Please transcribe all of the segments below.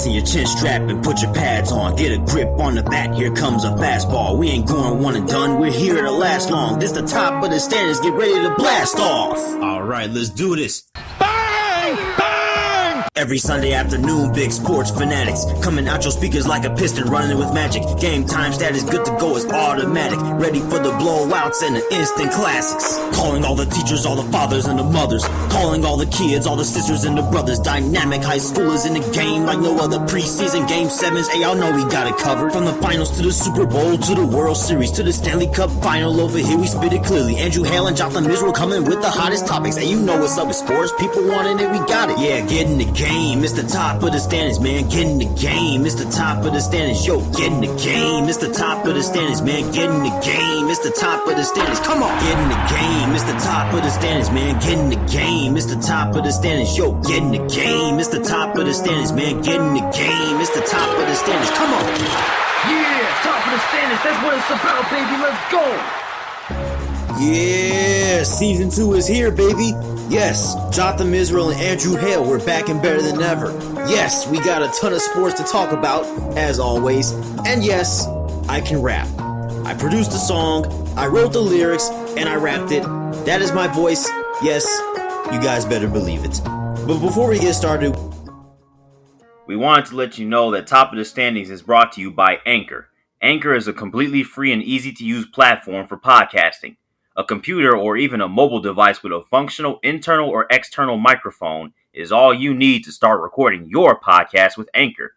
Fasten your chin strap and put your pads on. Get a grip on the bat, here comes a fastball. We ain't going one and done, we're here to last long. This the top of the standards, get ready to blast off. Alright, let's do this. Bang! Bang! Every Sunday afternoon, big sports fanatics coming out your speakers like a piston running with magic. Game time status good to go is automatic. Ready for the blowouts and the instant classics. Calling all the teachers, all the fathers and the mothers. Calling all the kids, all the sisters and the brothers. Dynamic high schoolers in the game like no other. Preseason game 7s, hey, y'all know we got it covered. From the finals to the Super Bowl to the World Series to the Stanley Cup final, over here we spit it clearly. Andrew Hale and Jotham Israel coming with the hottest topics. Hey, you know what's up with sports, people wanting it, we got it. Yeah, get in the game. It's the top of the standards, man. Get in the game. It's the top of the standards. Yo, get in the game. It's the top of the standards, man. Get in the game. It's the top of the standards. Come on, get in the game. It's the top of the standards, man. Get in the game. It's the top of the standards. Yo, get in the game. It's the top of the standards, man. Get in the game. It's the top of the standards. Come on. Yeah, top of the standards. That's what it's about, baby. Let's go. Yeah, season 2 is here, baby. Yes, Jotham Israel and Andrew Hale, we're back and better than ever. Yes, we got a ton of sports to talk about, as always. And yes, I can rap. I produced the song, I wrote the lyrics, and I rapped it. That is my voice. Yes, you guys better believe it. But before we get started, we wanted to let you know that Top of the Standings is brought to you by Anchor. Anchor is a completely free and easy-to-use platform for podcasting. A computer or even a mobile device with a functional internal or external microphone is all you need to start recording your podcast with Anchor.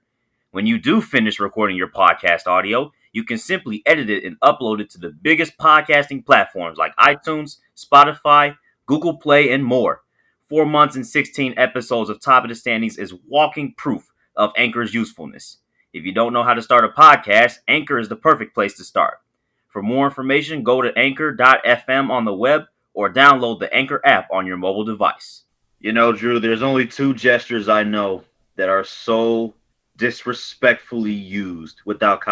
When you do finish recording your podcast audio, you can simply edit it and upload it to the biggest podcasting platforms like iTunes, Spotify, Google Play, and more. 4 months and 16 episodes of Top of the Standings is walking proof of Anchor's usefulness. If you don't know how to start a podcast, Anchor is the perfect place to start. For more information, go to anchor.fm on the web or download the Anchor app on your mobile device. You know, Drew, there's only 2 gestures I know that are so disrespectfully used throughout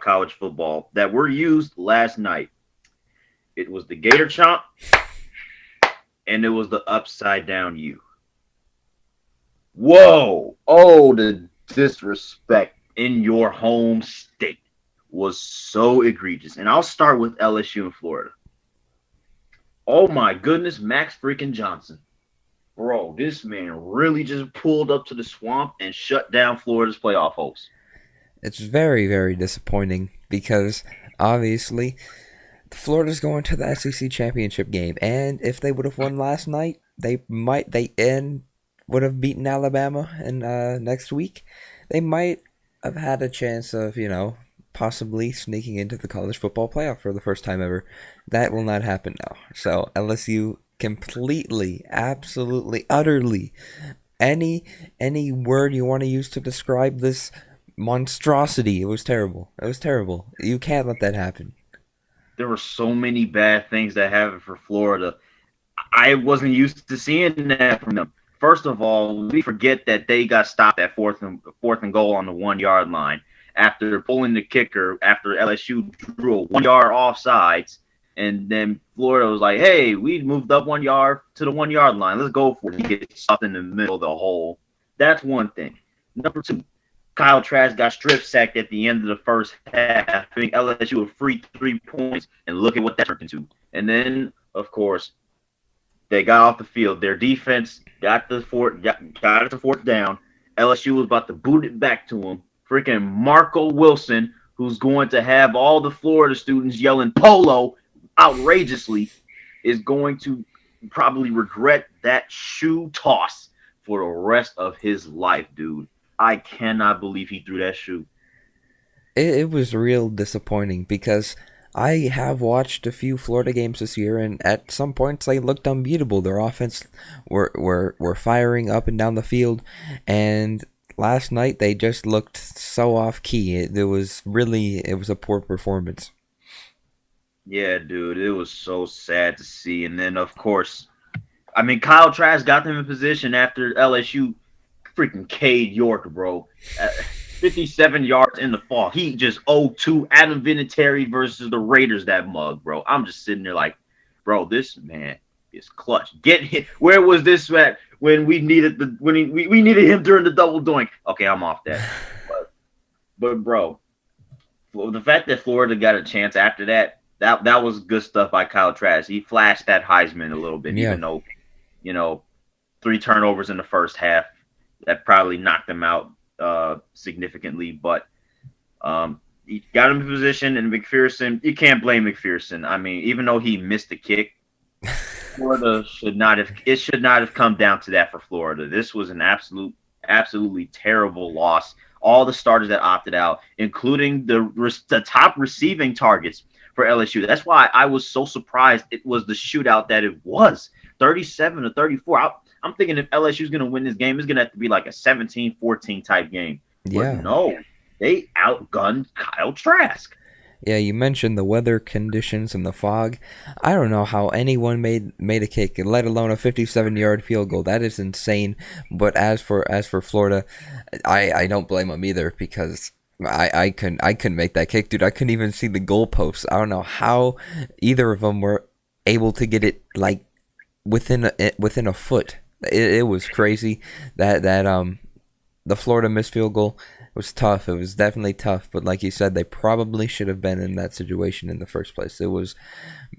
college football that were used last night. It was the Gator Chomp and it was the upside down U. Whoa! Oh, the disrespect in your home state was so egregious. And I'll start with LSU in Florida. Oh my goodness, Max freaking Johnson. Bro, this man really just pulled up to the swamp and shut down Florida's playoff hopes. It's very, very disappointing because obviously Florida's going to the SEC championship game. And if they would have won last night, they would have beaten Alabama next week. They might have had a chance of, possibly sneaking into the college football playoff for the first time ever. That will not happen now. So LSU completely, absolutely, utterly, any word you want to use to describe this monstrosity, it was terrible. It was terrible. You can't let that happen. There were so many bad things that happened for Florida. I wasn't used to seeing that from them. First of all, we forget that they got stopped at fourth and goal on the 1-yard line after pulling the kicker after LSU drew a 1-yard offsides, and then Florida was like, "Hey, we moved up 1 yard to the 1-yard line. Let's go for it." He gets stopped in the middle of the hole. That's one thing. Number 2, Kyle Trask got strip sacked at the end of the first half, giving LSU a free 3 points, and look at what that turned into. And then, of course, they got off the field. Their defense got it to 4th down. LSU was about to boot it back to him. Freaking Marco Wilson, who's going to have all the Florida students yelling "Polo" outrageously, is going to probably regret that shoe toss for the rest of his life, dude. I cannot believe he threw that shoe. It was real disappointing because I have watched a few Florida games this year, and at some points they looked unbeatable. Their offense were firing up and down the field, and last night they just looked so off key. It was a poor performance. Yeah, dude, it was so sad to see. And then, of course, Kyle Trask got them in position after LSU freaking Cade York, bro. 57 yards in the fall. He just 0-2 Adam Vinatieri versus the Raiders, that mug, bro. I'm just sitting there like, bro, this man is clutch. Get hit. Where was this at? when we needed we needed him during the double doink. Okay, I'm off that. But bro, the fact that Florida got a chance after that was good stuff by Kyle Trask. He flashed that Heisman a little bit, Yeah. even though 3 turnovers in the first half that probably knocked him out significantly. But he got him in position, and McPherson, you can't blame McPherson. I mean, even though he missed the kick, Florida should not have come down to that for Florida. This was an absolutely terrible loss. All the starters that opted out, including the top receiving targets for LSU. That's why I was so surprised it was the shootout that it was, 37-34. I'm thinking if LSU is going to win this game, it's going to have to be like a 17-14 type game. Yeah. But no, they outgunned Kyle Trask. Yeah, you mentioned the weather conditions and the fog. I don't know how anyone made a kick, let alone a 57-yard field goal. That is insane. But as for Florida, I don't blame them either, because I couldn't make that kick, dude. I couldn't even see the goalposts. I don't know how either of them were able to get it like within a foot. It was crazy that the Florida missed field goal was tough. It was definitely tough, but like you said, they probably should have been in that situation in the first place. It was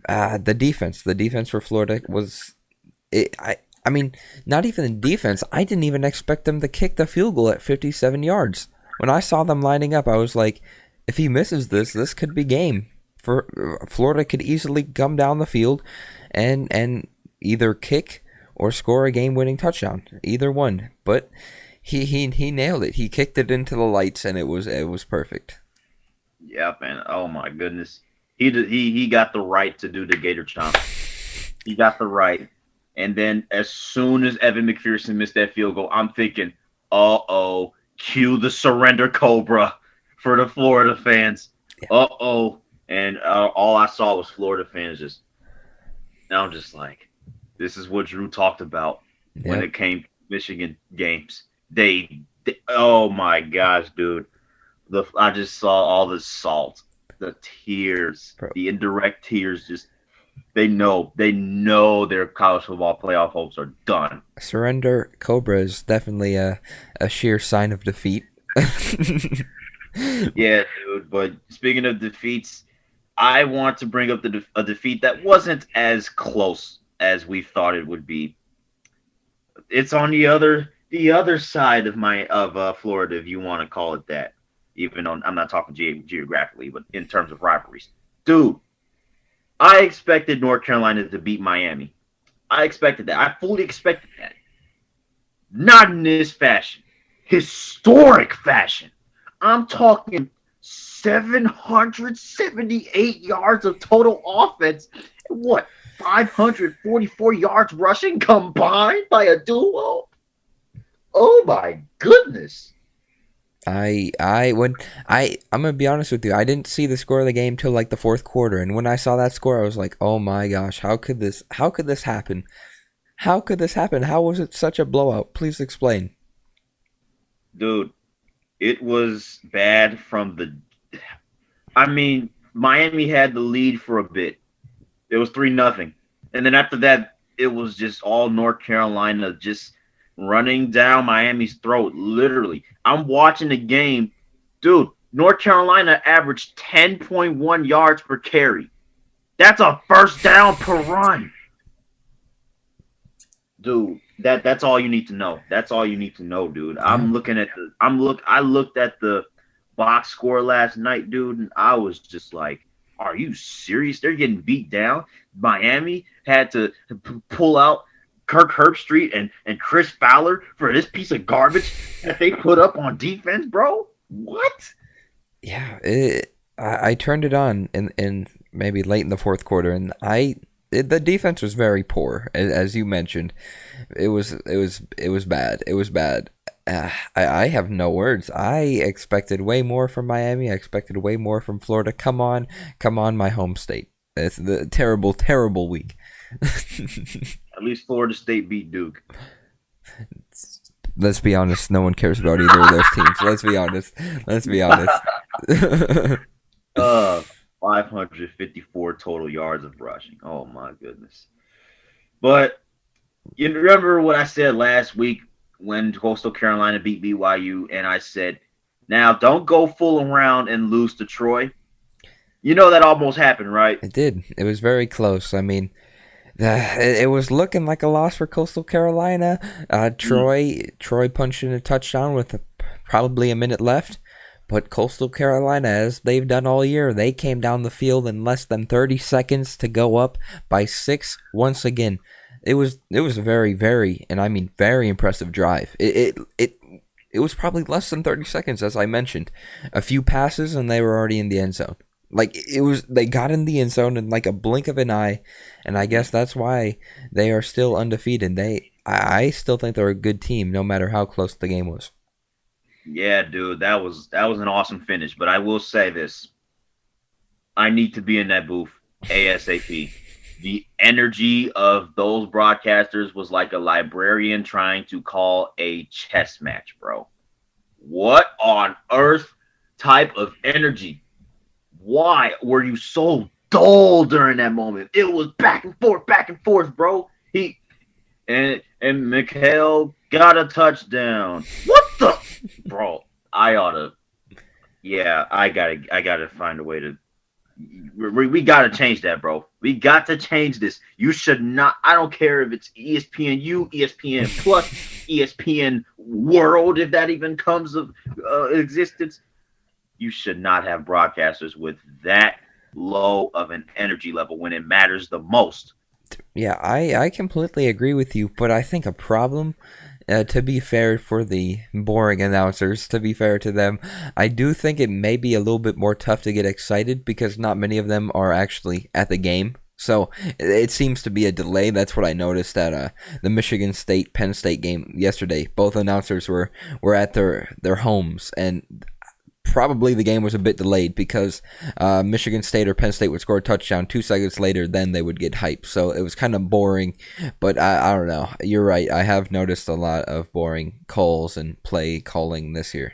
the defense. The defense for Florida was I mean, not even the defense. I didn't even expect them to kick the field goal at 57 yards. When I saw them lining up, I was like, if he misses this could be game. For Florida could easily come down the field and either kick or score a game-winning touchdown. Either one. But he nailed it. He kicked it into the lights, and it was perfect. Yeah, man. Oh my goodness. He got the right to do the Gator Chomp. He got the right. And then as soon as Evan McPherson missed that field goal, I'm thinking, uh-oh, cue the surrender cobra for the Florida fans. Uh-oh. And all I saw was Florida fans just, now I'm just like, this is what Drew talked about when it came to Michigan games. They oh my gosh, dude. I just saw all the salt, the tears, the indirect tears. Just they know their college football playoff hopes are done. Surrender Cobra is definitely a sheer sign of defeat. Yeah, dude. But speaking of defeats, I want to bring up a defeat that wasn't as close as we thought it would be. It's on the other side of Florida, if you want to call it that. Even though I'm not talking geographically, but in terms of rivalries. Dude, I expected North Carolina to beat Miami. I expected that. I fully expected that. Not in this fashion. Historic fashion. I'm talking 778 yards of total offense. What? 544 yards rushing combined by a duo? Oh my goodness. I'm gonna be honest with you, I didn't see the score of the game till like the fourth quarter, and when I saw that score I was like, oh my gosh, how could this happen? How could this happen? How was it such a blowout? Please explain. Dude, it was bad Miami had the lead for a bit. It was 3-0. And then after that, it was just all North Carolina just running down Miami's throat, literally. I'm watching the game. Dude, North Carolina averaged 10.1 yards per carry. That's a first down per run. Dude, that's all you need to know. That's all you need to know, dude. I looked at the box score last night, dude, and I was just like, are you serious? They're getting beat down. Miami had to pull out Kirk Herbstreit and Chris Fowler for this piece of garbage that they put up on defense, bro. What? Yeah, I turned it on in maybe late in the fourth quarter, and the defense was very poor, as you mentioned. It was bad. It was bad. I have no words. I expected way more from Miami. I expected way more from Florida. Come on, my home state. It's the terrible week. At least Florida State beat Duke. Let's be honest. No one cares about either of those teams. Let's be honest. 554 total yards of rushing. Oh my goodness. But You remember what I said last week when Coastal Carolina beat BYU, and I said, "Now don't go fooling around and lose to Troy." You know that almost happened, right? It did. It was very close. I mean, it was looking like a loss for Coastal Carolina. Troy punched in a touchdown with probably a minute left. But Coastal Carolina, as they've done all year, they came down the field in less than 30 seconds to go up by 6 once again. It was a very, very, and I mean very impressive drive. It was probably less than 30 seconds, as I mentioned. A few passes and they were already in the end zone. Like, they got in the end zone in like a blink of an eye, and I guess that's why they are still undefeated. I still think they're a good team, no matter how close the game was. Yeah, dude, that was an awesome finish. But I will say this: I need to be in that booth ASAP. The energy of those broadcasters was like a librarian trying to call a chess match, bro. What on earth type of energy? Why were you so dull during that moment? It was back and forth, bro. He and Mikhail got a touchdown. What the bro? I oughta. Yeah, I gotta find a way to. We gotta change that, bro. We got to change this. You should not. I don't care if it's ESPNU, ESPN Plus, ESPN World, if that even comes of existence. You should not have broadcasters with that low of an energy level when it matters the most. Yeah, I completely agree with you, but I think a problem, to be fair for the boring announcers, to be fair to them, I do think it may be a little bit more tough to get excited because not many of them are actually at the game. So it seems to be a delay. That's what I noticed at the Michigan State Penn State game yesterday. Both announcers were at their homes, and probably the game was a bit delayed because Michigan State or Penn State would score a touchdown 2 seconds later, then they would get hyped. So it was kind of boring, but I don't know. You're right. I have noticed a lot of boring calls and play calling this year.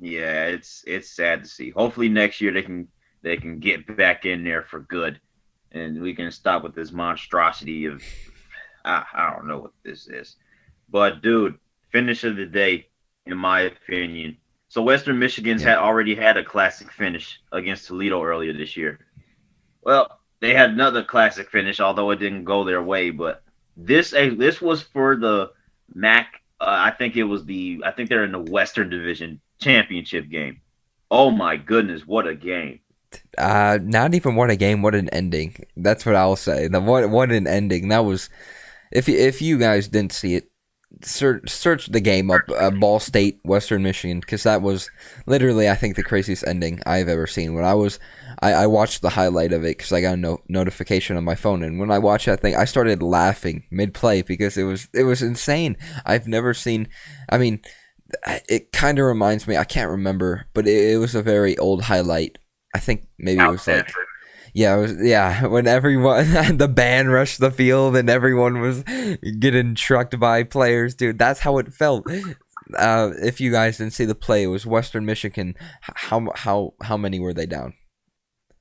Yeah, it's sad to see. Hopefully next year they can get back in there for good, and we can stop with this monstrosity of I don't know what this is. But dude, finish of the day, in my opinion. So Western Michigan's Yeah. had already had a classic finish against Toledo earlier this year. Well, they had another classic finish, although it didn't go their way. But this was for the MAC. I think they're in the Western Division championship game. Oh my goodness, what a game! Not even what a game, what an ending. That's what I'll say. What an ending. That was, if you guys didn't see it, search the game up, Ball State, Western Michigan, because that was literally, I think, the craziest ending I've ever seen. When I watched the highlight of it because I got a notification on my phone, and when I watched that thing, I started laughing mid-play because it was insane. I've never seen. I mean, it kind of reminds me. I can't remember, but it was a very old highlight. I think maybe it was like. Yeah, when everyone, the band rushed the field and everyone was getting trucked by players, dude, that's how it felt. If you guys didn't see the play, it was Western Michigan. How many were they down?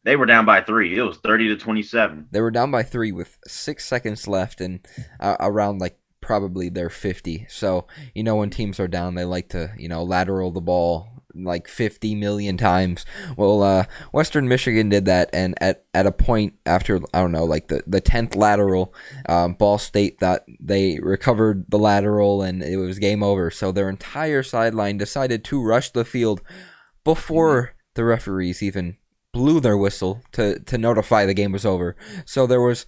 They were down by 3. It was 30-27. They were down by 3 with 6 seconds left and around like probably their 50. So, when teams are down, they like to, lateral the ball like 50 million times. Well, Western Michigan did that, and at a point after, I don't know, like the 10th lateral, Ball State thought they recovered the lateral and it was game over. So their entire sideline decided to rush the field before the referees even blew their whistle to notify the game was over. So there was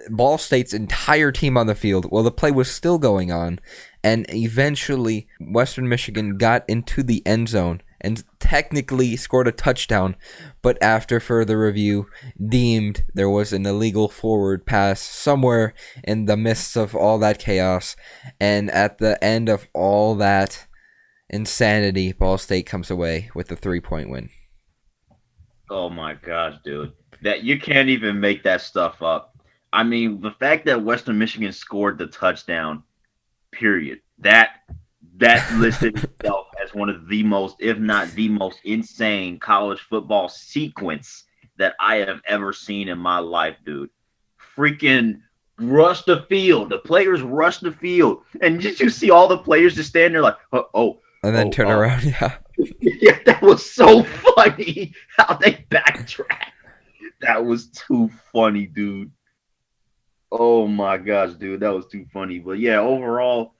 Ball State's entire team on the field while the play was still going on, and eventually Western Michigan got into the end zone and technically scored a touchdown, but after further review deemed there was an illegal forward pass somewhere in the midst of all that chaos, and at the end of all that insanity, Ball State comes away with a 3-point win. Oh my gosh, dude. That you can't even make that stuff up. I mean, the fact that Western Michigan scored the touchdown, period. That listed itself as one of the most, if not the most insane college football sequence that I have ever seen in my life, dude. Freaking rushed the field. The players rushed the field. And did you see all the players just stand there like, and then turn around? Yeah. Yeah, that was so funny how they backtracked. That was too funny, dude. Oh my gosh, dude, that was too funny. But yeah, overall,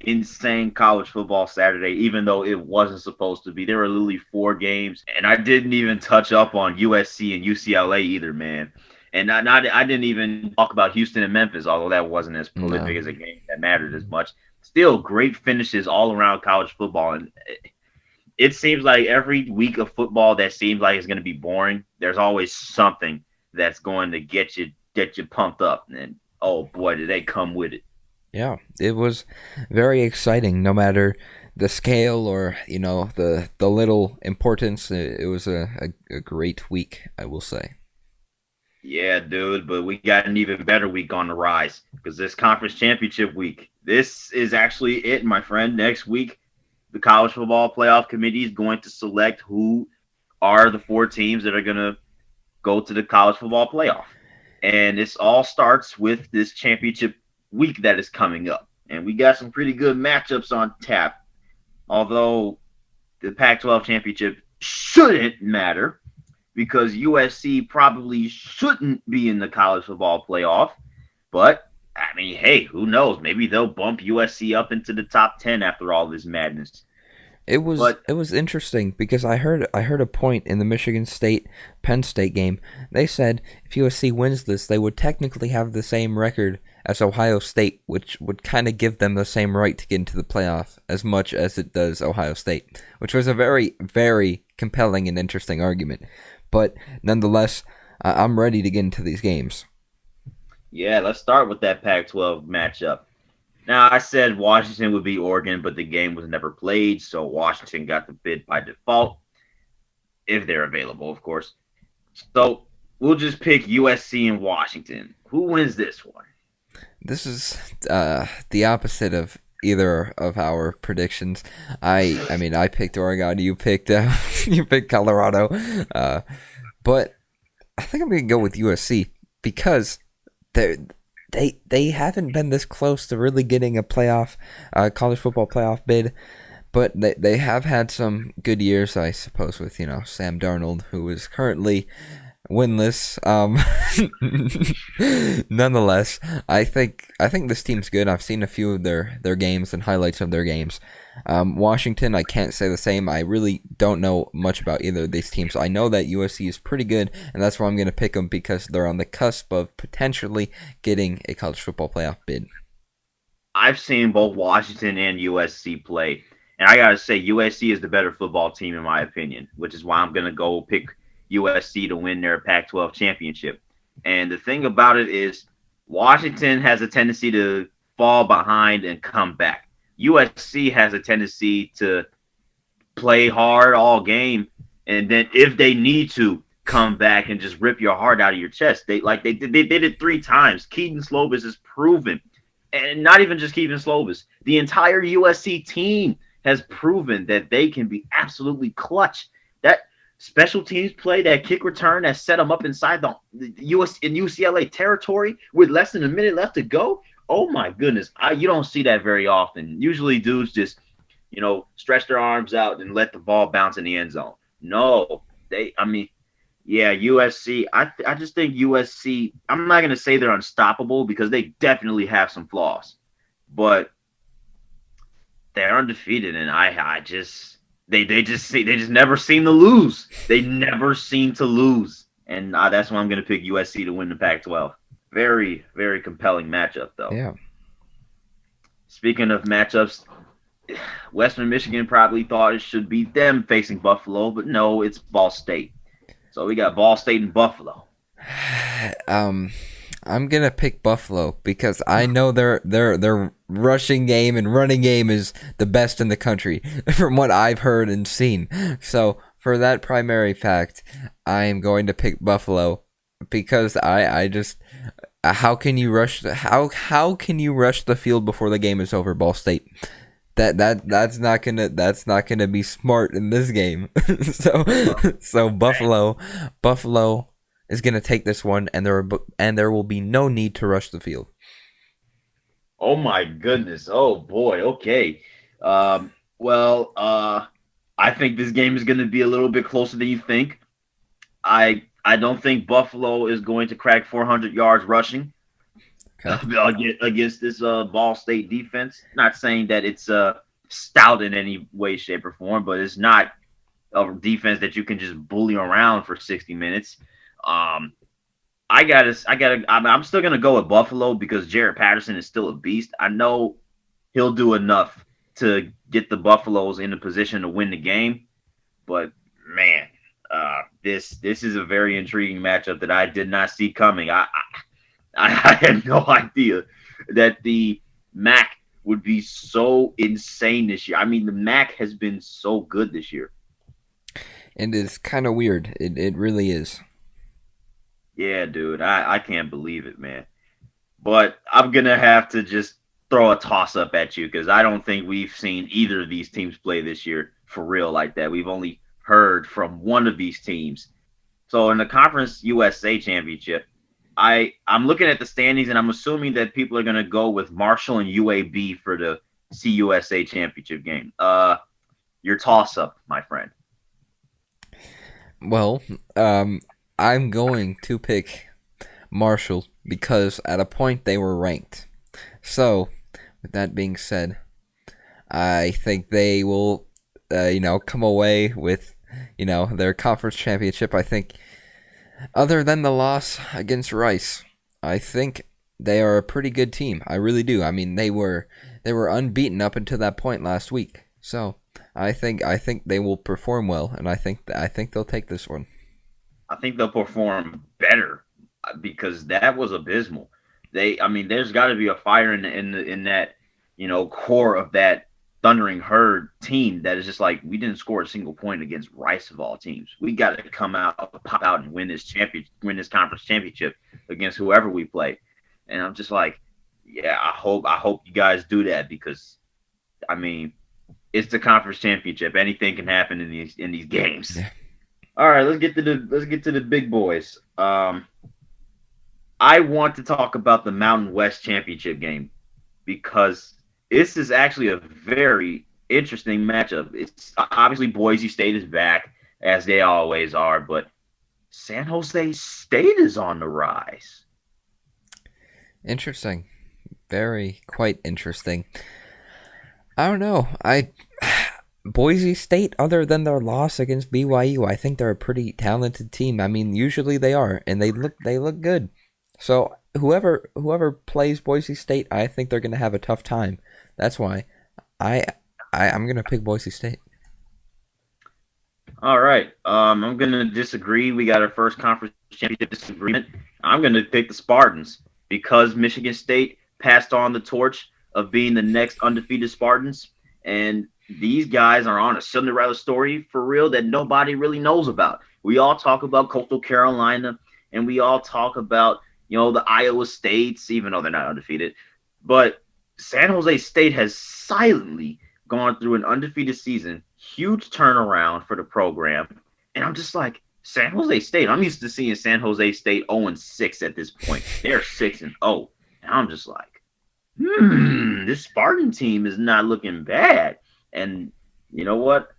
insane college football Saturday, even though it wasn't supposed to be. There were literally 4 games, and I didn't even touch up on USC and UCLA either, man. And I didn't even talk about Houston and Memphis, although that wasn't as prolific as a game that mattered as much. Still, great finishes all around college football, and it seems like every week of football that seems like it's going to be boring, there's always something that's going to get you pumped up. And oh boy, did they come with it. Yeah, it was very exciting, no matter the scale or, the little importance. It was a great week, I will say. Yeah, dude, but we got an even better week on the rise because this conference championship week, this is actually it, my friend. Next week, the college football playoff committee is going to select who are the 4 teams that are going to go to the college football playoff. And this all starts with this championship week that is coming up. And we got some pretty good matchups on tap. Although the Pac-12 championship shouldn't matter because USC probably shouldn't be in the college football playoff. But, I mean, hey, who knows? Maybe they'll bump USC up into the top 10 after all this madness. It was interesting because I heard a point in the Michigan State Penn State game. They said if USC wins this, they would technically have the same record as Ohio State, which would kind of give them the same right to get into the playoff as much as it does Ohio State, which was a very, very compelling and interesting argument. But nonetheless, I'm ready to get into these games. Yeah, let's start with that Pac-12 matchup. Now, I said Washington would be Oregon, but the game was never played, so Washington got the bid by default, if they're available, of course. So we'll just pick USC and Washington. Who wins this one? This is the opposite of either of our predictions. I picked Oregon. You picked Colorado, but I think I'm gonna go with USC because they haven't been this close to really getting a playoff, college football playoff bid, but they have had some good years, I suppose, with Sam Darnold, who is currently winless. Nonetheless, I think this team's good. I've seen a few of their games and highlights of their games. Washington, I can't say the same. I really don't know much about either of these teams. I know that USC is pretty good, and that's why I'm going to pick them because they're on the cusp of potentially getting a college football playoff bid. I've seen both Washington and USC play, and I got to say USC is the better football team in my opinion, which is why I'm going to go pick USC to win their Pac-12 championship. And the thing about it is Washington has a tendency to fall behind and come back. USC has a tendency to play hard all game, and then if they need to, come back and just rip your heart out of your chest. They did it 3 times. Keaton Slovis is proven, and not even just Keaton Slovis. The entire USC team has proven that they can be absolutely clutch. That special teams play, that kick return that set them up inside the UCLA territory with less than a minute left to go. Oh my goodness, you don't see that very often. Usually dudes just, stretch their arms out and let the ball bounce in the end zone. No, USC, I just think USC, I'm not going to say they're unstoppable because they definitely have some flaws, but they're undefeated, and they just never seem to lose. They never seem to lose, and that's why I'm going to pick USC to win the Pac-12. Very, very compelling matchup, though. Yeah. Speaking of matchups, Western Michigan probably thought it should be them facing Buffalo, but no, it's Ball State. So we got Ball State and Buffalo. I'm gonna pick Buffalo because I know their rushing game and running game is the best in the country from what I've heard and seen. So for that primary fact, I am going to pick Buffalo because I just how can you rush the field before the game is over, Ball State? That's not gonna be smart in this game. so Buffalo is gonna take this one, and there will be no need to rush the field. Oh my goodness. Oh boy. Okay. Um, well, I think this game is going to be a little bit closer than you think. I don't think Buffalo is going to crack 400 yards rushing Okay. against this Ball State defense. Not saying that it's stout in any way, shape, or form, but it's not a defense that you can just bully around for 60 minutes. Um, I'm still gonna go with Buffalo because Jared Patterson is still a beast. I know he'll do enough to get the Buffaloes in a position to win the game, but man, this is a very intriguing matchup that I did not see coming. I had no idea that the MAC would be so insane this year. I mean, the MAC has been so good this year. And it's kind of weird. It really is. Yeah, dude, I can't believe it, man. But I'm gonna have to just throw a toss up at you because I don't think we've seen either of these teams play this year for real like that. We've only heard from one of these teams. So in the Conference USA Championship, I'm looking at the standings and I'm assuming that people are gonna go with Marshall and UAB for the CUSA Championship game. Your toss up, my friend. Well, I'm going to pick Marshall because at a point they were ranked. So, with that being said, I think they will, come away with, their conference championship. I think, other than the loss against Rice, I think they are a pretty good team. I really do. I mean, they were unbeaten up until that point last week. So, I think they will perform well, and I think they'll take this one. I think they'll perform better because that was abysmal. I mean, there's got to be a fire in that, core of that Thundering Herd team that is just like we didn't score a single point against Rice of all teams. We got to come out, pop out, and win this conference championship against whoever we play. And I'm just like, yeah, I hope you guys do that because, I mean, it's the conference championship. Anything can happen in these games. Yeah. All right, let's get to the big boys. I want to talk about the Mountain West Championship game because this is actually a very interesting matchup. It's obviously Boise State is back as they always are, but San Jose State is on the rise. Interesting. Very quite interesting. I don't know. Boise State, other than their loss against BYU, I think they're a pretty talented team. I mean, usually they are, and they look good. So whoever plays Boise State, I think they're going to have a tough time. That's why I'm going to pick Boise State. All right. I'm going to disagree. We got our first conference championship disagreement. I'm going to pick the Spartans because Michigan State passed on the torch of being the next undefeated Spartans, and these guys are on a Cinderella story for real that nobody really knows about. We all talk about Coastal Carolina, and we all talk about, the Iowa States, even though they're not undefeated. But San Jose State has silently gone through an undefeated season, huge turnaround for the program. And I'm just like, San Jose State, I'm used to seeing San Jose State 0-6 at this point. They're 6-0. And I'm just like, this Spartan team is not looking bad. And you know what?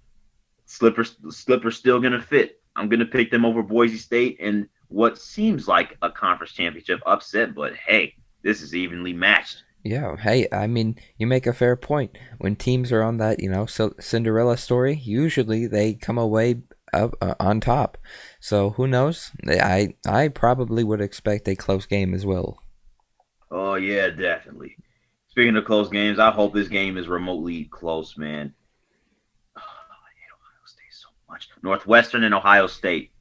Slipper's still going to fit. I'm going to pick them over Boise State and what seems like a conference championship upset, but hey, this is evenly matched. Yeah, hey, I mean, you make a fair point. When teams are on that, Cinderella story, usually they come away up on top. So who knows? I probably would expect a close game as well. Oh yeah, definitely. Speaking of close games, I hope this game is remotely close, man. Oh, I hate Ohio State so much. Northwestern and Ohio State.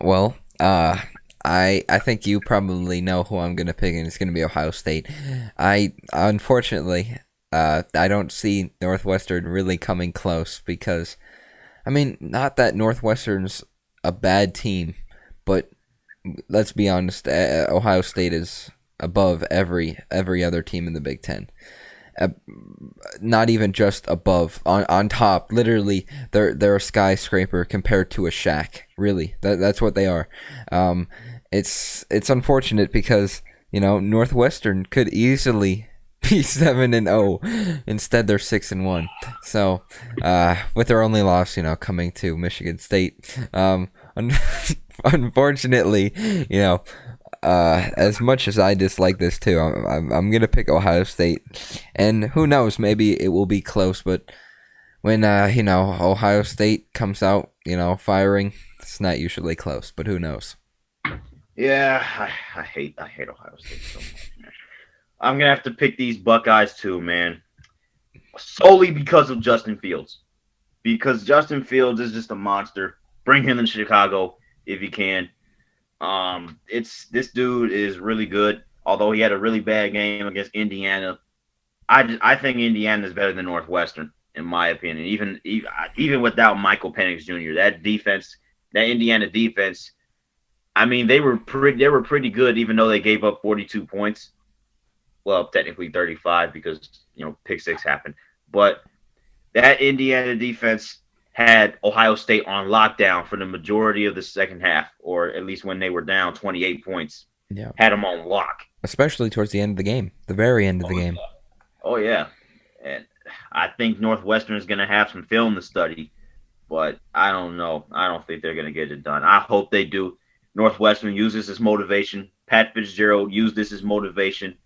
Well, I think you probably know who I'm gonna pick, and it's gonna be Ohio State. Unfortunately, I don't see Northwestern really coming close because, I mean, not that Northwestern's a bad team, but let's be honest, Ohio State is above every other team in the Big Ten. Not even just above, on top. Literally, they're a skyscraper compared to a shack. Really, that's what they are. It's unfortunate because Northwestern could easily be 7-0. Instead, they're 6-1. So, with their only loss, coming to Michigan State. Unfortunately, as much as I dislike this too, I'm gonna pick Ohio State, and who knows, maybe it will be close. But when Ohio State comes out, firing, it's not usually close. But who knows? Yeah, I hate Ohio State so much, man. I'm gonna have to pick these Buckeyes too, man, solely because of Justin Fields. Because Justin Fields is just a monster. Bring him in Chicago if you can. This dude is really good. Although he had a really bad game against Indiana, I think Indiana is better than Northwestern in my opinion. Even without Michael Penix Jr., that defense, that Indiana defense, I mean they were pretty good even though they gave up 42 points. Well, technically 35 because pick six happened, but that Indiana defense had Ohio State on lockdown for the majority of the second half, or at least when they were down 28 points. Yeah. Had them on lock. Especially towards the end of the game, the very end of the game. Oh, yeah. And I think Northwestern is going to have some film to study, but I don't know. I don't think they're going to get it done. I hope they do. Northwestern uses this as motivation. Pat Fitzgerald used this as motivation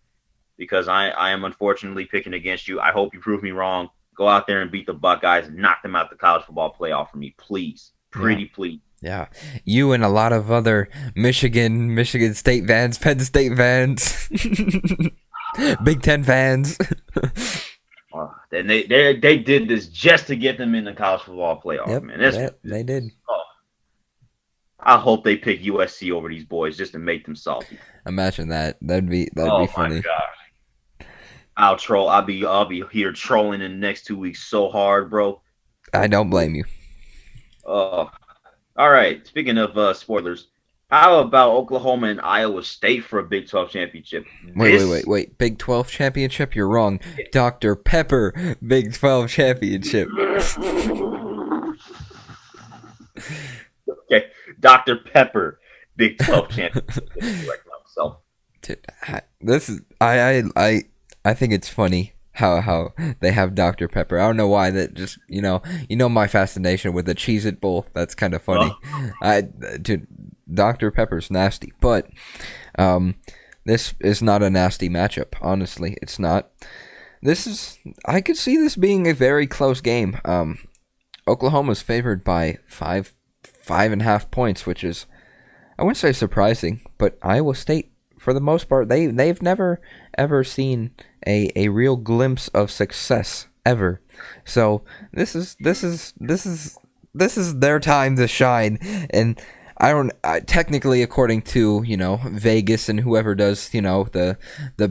because I am unfortunately picking against you. I hope you prove me wrong. Go out there and beat the Buckeyes and knock them out the college football playoff for me, please. Please. Yeah. You and a lot of other Michigan State fans, Penn State fans, Big Ten fans. And they did this just to get them in the college football playoff, yep, man. They did. Oh, I hope they pick USC over these boys just to make them salty. Imagine that. That'd be funny. Oh my gosh. I'll troll. I'll be here trolling in the next 2 weeks so hard, bro. I don't blame you. All right. Speaking of spoilers, how about Oklahoma and Iowa State for a Big 12 championship? Wait. Big 12 championship? You're wrong. Dr. Pepper Big 12 championship. Okay, Dr. Pepper Big 12 championship. Correct myself. This is I think it's funny how they have Dr. Pepper. I don't know why. That just my fascination with the Cheez-It Bowl. That's kind of funny. Dude, Dr. Pepper's nasty, but this is not a nasty matchup. Honestly, it's not. I could see this being a very close game. Oklahoma's favored by 5.5 points, which is, I wouldn't say surprising, but Iowa State, for the most part, they've never ever seen a real glimpse of success ever. So this is their time to shine. And technically, according to Vegas and whoever does the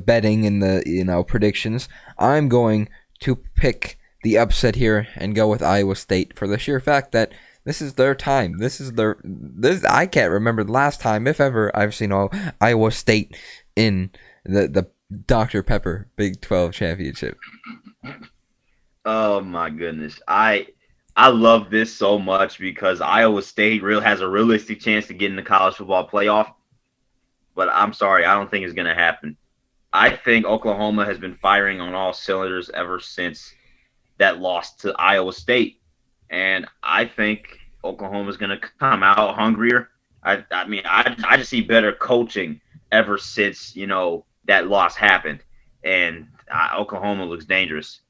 betting and the predictions, I'm going to pick the upset here and go with Iowa State for the sheer fact that this is their time. I can't remember the last time, if ever, I've seen Iowa State in the Dr. Pepper Big 12 championship. Oh my goodness. I love this so much because Iowa State has a realistic chance to get in the college football playoff. But I'm sorry, I don't think it's going to happen. I think Oklahoma has been firing on all cylinders ever since that loss to Iowa State. And I think Oklahoma's going to come out hungrier. I just see better coaching ever since, that loss happened. And Oklahoma looks dangerous.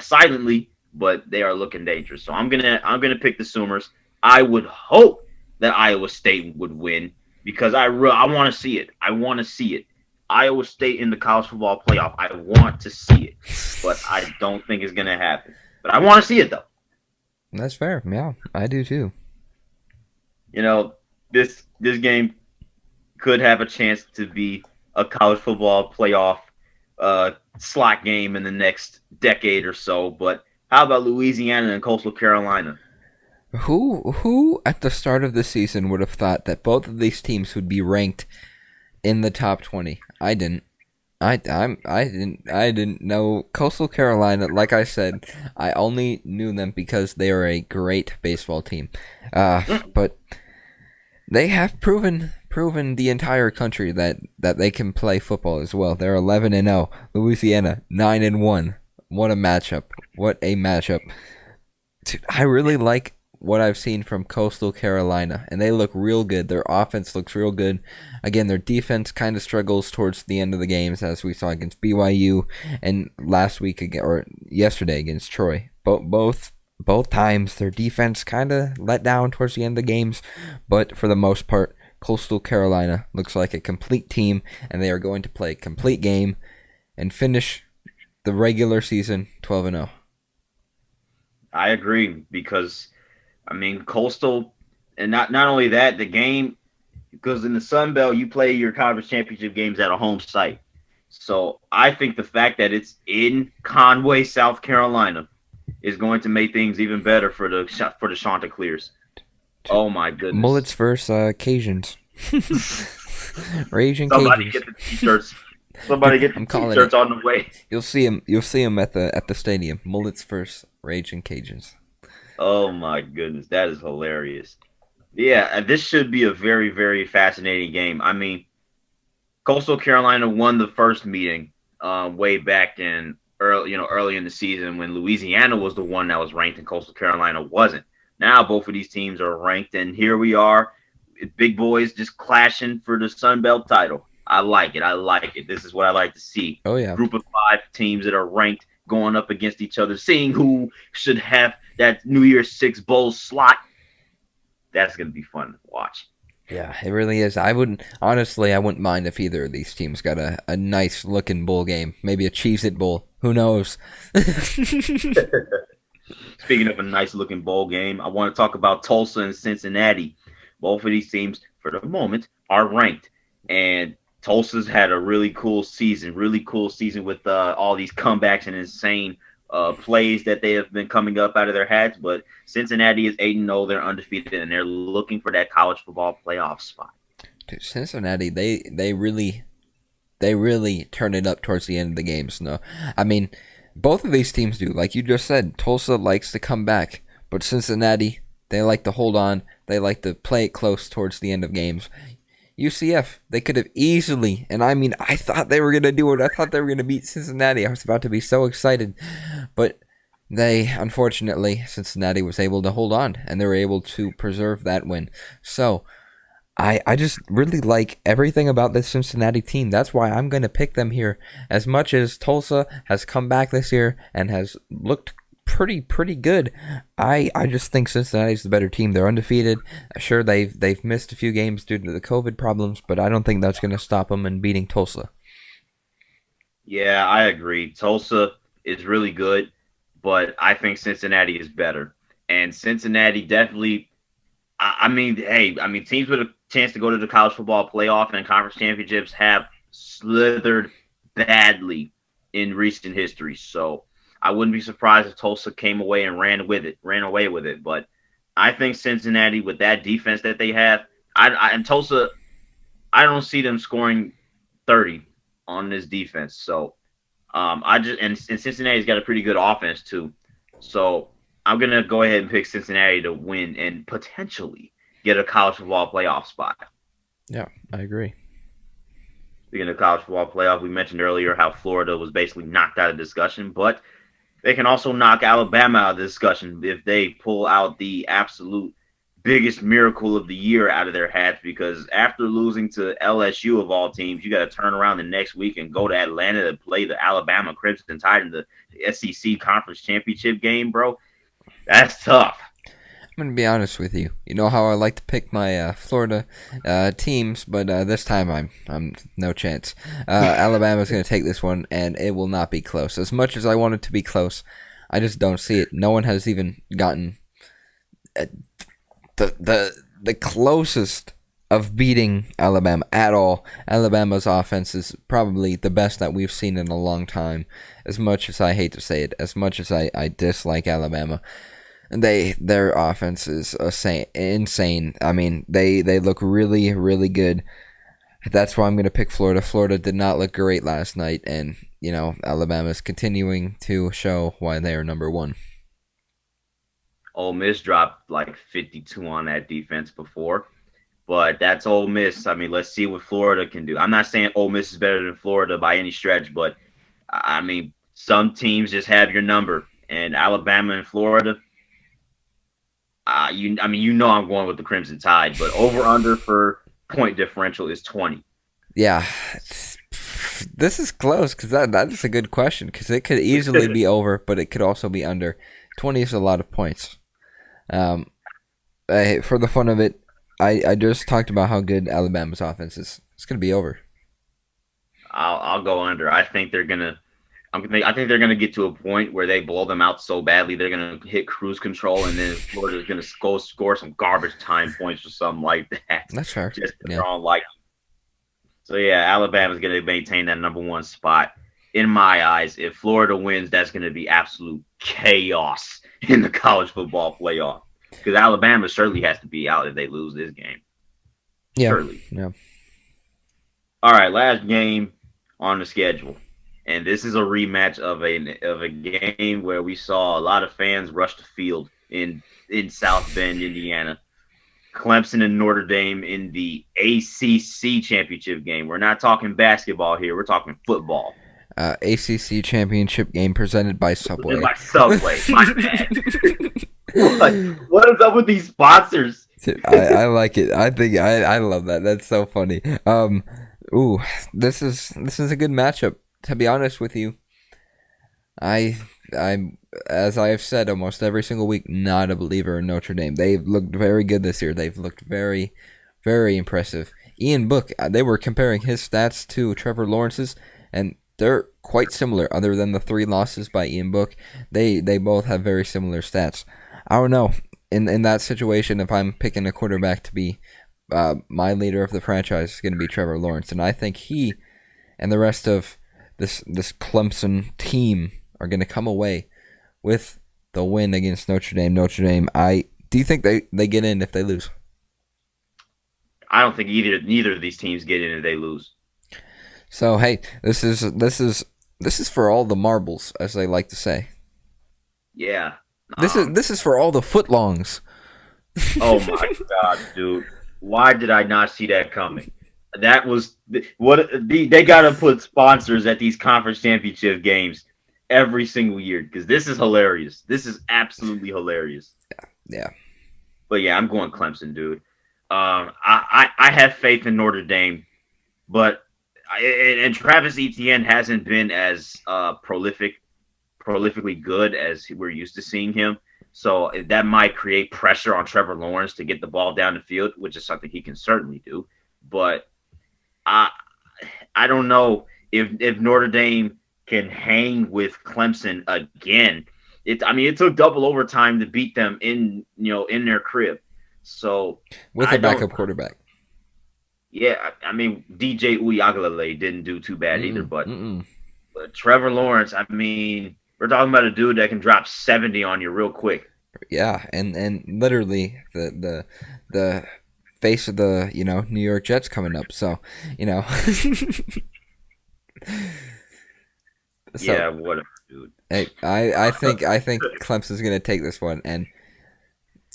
Silently, but they are looking dangerous. So I'm gonna pick the Sooners. I would hope that Iowa State would win because I want to see it. I want to see it. Iowa State in the college football playoff. I want to see it, but I don't think it's gonna happen. But I want to see it though. That's fair. Yeah, I do too. This game could have a chance to be a college football playoff slot game in the next decade or so. But how about Louisiana and Coastal Carolina? Who at the start of the season would have thought that both of these teams would be ranked in the top 20? I didn't. I didn't know Coastal Carolina. Like I said, I only knew them because they are a great baseball team. But They have proven the entire country that they can play football as well. They're 11-0. Louisiana 9-1. What a matchup! What a matchup! Dude, I really like what I've seen from Coastal Carolina, and they look real good. Their offense looks real good. Again, their defense kind of struggles towards the end of the games, as we saw against BYU and last week or yesterday against Troy. Both times their defense kind of let down towards the end of the games, but for the most part, Coastal Carolina looks like a complete team, and they are going to play a complete game and finish the regular season 12-0. I agree because, I mean, Coastal, and not only that, the game, because in the Sun Belt, you play your conference championship games at a home site. So I think the fact that it's in Conway, South Carolina, is going to make things even better for the Chanticleers. Oh my goodness! Mullets versus Cajuns. Raging Somebody Cajuns. get the t-shirts. Somebody get the t-shirts on the way. You'll see him at the stadium. Mullets versus Raging Cajuns. Oh my goodness, that is hilarious. Yeah, this should be a very, very fascinating game. I mean, Coastal Carolina won the first meeting way back in early in the season when Louisiana was the one that was ranked and Coastal Carolina wasn't. Now both of these teams are ranked, and here we are, big boys just clashing for the Sun Belt title. I like it. This is what I like to see. Oh yeah. Group of 5 teams that are ranked going up against each other, seeing who should have that New Year's 6 bowl slot. That's going to be fun to watch. Yeah, it really is. I wouldn't mind if either of these teams got a nice looking bowl game. Maybe a Cheez-It Bowl. Who knows? Speaking of a nice looking bowl game, I want to talk about Tulsa and Cincinnati. Both of these teams, for the moment, are ranked. And Tulsa's had a really cool season with all these comebacks and insane plays that they have been coming up out of their hats. But Cincinnati is 8-0. They're undefeated, and they're looking for that college football playoff spot. Dude, Cincinnati, they really turn it up towards the end of the games. No, I mean, both of these teams do. Like you just said, Tulsa likes to come back, but Cincinnati, they like to hold on. They like to play it close towards the end of games. UCF, they could have easily, and I mean, I thought they were going to do it. I thought they were going to beat Cincinnati. I was about to be so excited. But unfortunately, Cincinnati was able to hold on, and they were able to preserve that win. So, I just really like everything about this Cincinnati team. That's why I'm going to pick them here. As much as Tulsa has come back this year and has looked pretty good, I just think Cincinnati's the better team. They're undefeated. Sure, they've missed a few games due to the COVID problems, but I don't think that's going to stop them in beating Tulsa. Yeah, I agree. Tulsa is really good, but I think Cincinnati is better. And Cincinnati definitely, I mean, teams with a chance to go to the college football playoff and conference championships have slithered badly in recent history. So I wouldn't be surprised if Tulsa came away and ran away with it. But I think Cincinnati, with that defense that they have, and Tulsa, I don't see them scoring 30 on this defense. So and Cincinnati's got a pretty good offense too. So I'm gonna go ahead and pick Cincinnati to win and potentially get a college football playoff spot. Yeah, I agree. Speaking of college football playoff, we mentioned earlier how Florida was basically knocked out of discussion, but they can also knock Alabama out of the discussion if they pull out the absolute biggest miracle of the year out of their hats, because after losing to LSU of all teams, you got to turn around the next week and go to Atlanta to play the Alabama Crimson Tide in the SEC Conference Championship game, bro. That's tough. I'm going to be honest with you. You know how I like to pick my Florida teams, but this time I'm no chance. Alabama's going to take this one, and it will not be close. As much as I want it to be close, I just don't see it. No one has even gotten the closest of beating Alabama at all. Alabama's offense is probably the best that we've seen in a long time. As much as I hate to say it, as much as I dislike Alabama, their offense is insane. I mean, they look really, really good. That's why I'm going to pick Florida. Florida did not look great last night, and Alabama's continuing to show why they are number one. Ole Miss dropped like 52 on that defense before. But that's Ole Miss. I mean, let's see what Florida can do. I'm not saying Ole Miss is better than Florida by any stretch, but I mean, some teams just have your number, and Alabama and Florida. I'm going with the Crimson Tide, but over under for point differential is 20. Yeah, this is close because that is a good question because it could easily be over, but it could also be under. 20 is a lot of points. For the fun of it, I just talked about how good Alabama's offense is. It's gonna be over. I'll go under. I think they're gonna get to a point where they blow them out so badly they're gonna hit cruise control, and then Florida's gonna go score some garbage time points or something like that. That's fair. Just their own liking. So yeah, Alabama's gonna maintain that number one spot. In my eyes, if Florida wins, that's gonna be absolute chaos in the college football playoff. Because Alabama certainly has to be out if they lose this game. Yeah. Surely. Yeah. All right, last game on the schedule. And this is a rematch of a game where we saw a lot of fans rush the field in South Bend, Indiana. Clemson and Notre Dame in the ACC championship game. We're not talking basketball here. We're talking football. ACC championship game presented by Subway. By Subway. My bad. What is up with these sponsors? I like it. I think I love that. That's so funny. This is a good matchup. To be honest with you, I'm as I have said almost every single week, not a believer in Notre Dame. They've looked very good this year. They've looked very, very impressive. Ian Book, they were comparing his stats to Trevor Lawrence's, and they're quite similar. Other than the 3 losses by Ian Book, they both have very similar stats. I don't know. In that situation, if I'm picking a quarterback to be my leader of the franchise, is going to be Trevor Lawrence, and I think he and the rest of this Clemson team are going to come away with the win against Notre Dame. Do you think they get in if they lose? I don't think neither of these teams get in if they lose. So hey, this is for all the marbles, as they like to say. Yeah. This is for all the footlongs. Oh my god, dude! Why did I not see that coming? That was what they got to put sponsors at these conference championship games every single year because this is hilarious. This is absolutely hilarious. Yeah. But yeah, I'm going Clemson, dude. I have faith in Notre Dame, but and Travis Etienne hasn't been as prolifically good as we're used to seeing him. So that might create pressure on Trevor Lawrence to get the ball down the field, which is something he can certainly do. But I don't know if Notre Dame can hang with Clemson again. It took double overtime to beat them in their crib. So with a backup quarterback. Yeah, I mean DJ Uiagalelei didn't do too bad either, but Trevor Lawrence, I mean, we're talking about a dude that can drop 70 on you real quick. Yeah, and literally the face of the New York Jets coming up. So yeah, whatever, dude. Hey, I think Clemson's gonna take this one, and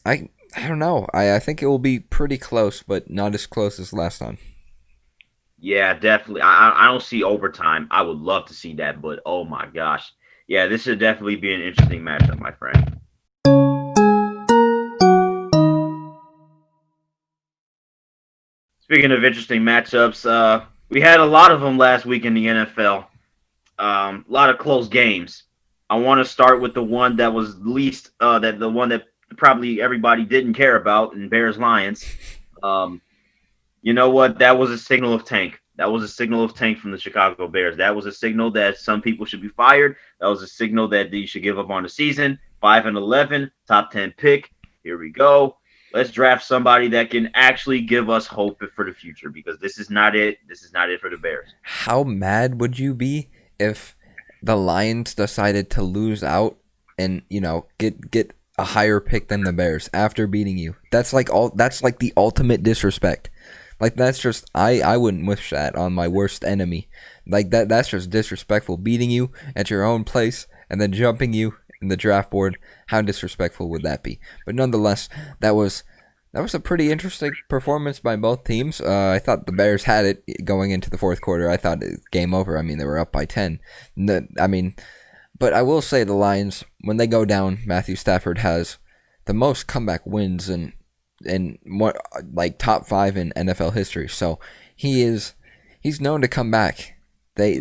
I don't know. I think it will be pretty close, but not as close as last time. Yeah, definitely. I don't see overtime. I would love to see that, but oh my gosh. Yeah, this should definitely be an interesting matchup, my friend. Speaking of interesting matchups, we had a lot of them last week in the NFL. A lot of close games. I want to start with the one that was the one that probably everybody didn't care about, in Bears-Lions. You know what? That was a signal of tank. That was a signal of tank from the Chicago Bears. That was a signal that some people should be fired. That was a signal that you should give up on the season. 5-11, top 10 pick. Here we go. Let's draft somebody that can actually give us hope for the future, because this is not it. This is not it for the Bears. How mad would you be if the Lions decided to lose out and get a higher pick than the Bears after beating you? That's like the ultimate disrespect. Like, that's just I wouldn't wish that on my worst enemy. Like that's just disrespectful. Beating you at your own place and then jumping you in the draft board. How disrespectful would that be? But nonetheless, that was That was a pretty interesting performance by both teams. I thought the Bears had it going into the fourth quarter. I thought it was game over. I mean, they were up by 10. But I will say the Lions, when they go down, Matthew Stafford has the most comeback wins in what, like top 5 in NFL history. So he's known to come back. They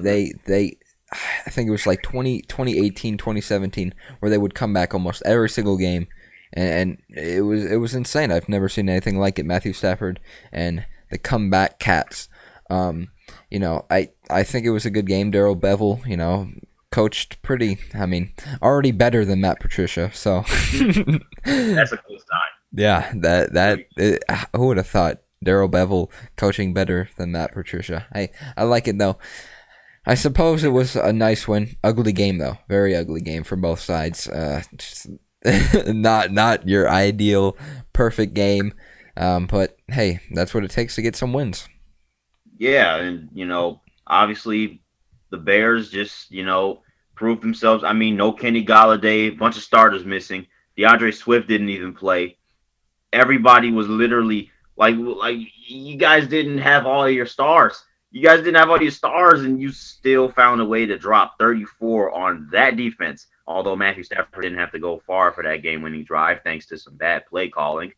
I think it was like 2018, 2017 where they would come back almost every single game. And it was insane. I've never seen anything like it. Matthew Stafford and the comeback Cats. I think it was a good game. Darrell Bevel, coached pretty. I mean, already better than Matt Patricia. So That's a cool sign. Yeah, who would have thought Darrell Bevel coaching better than Matt Patricia? I like it though. I suppose it was a nice win. Ugly game though, very ugly game for both sides. Not your ideal perfect game, but hey, that's what it takes to get some wins. Yeah, and obviously the Bears just proved themselves. I mean, no Kenny Galladay, a bunch of starters missing. DeAndre Swift didn't even play. Everybody was literally like you guys didn't have all of your stars. You guys didn't have all your stars, and you still found a way to drop 34 on that defense. Although Matthew Stafford didn't have to go far for that game-winning drive, thanks to some bad play calling.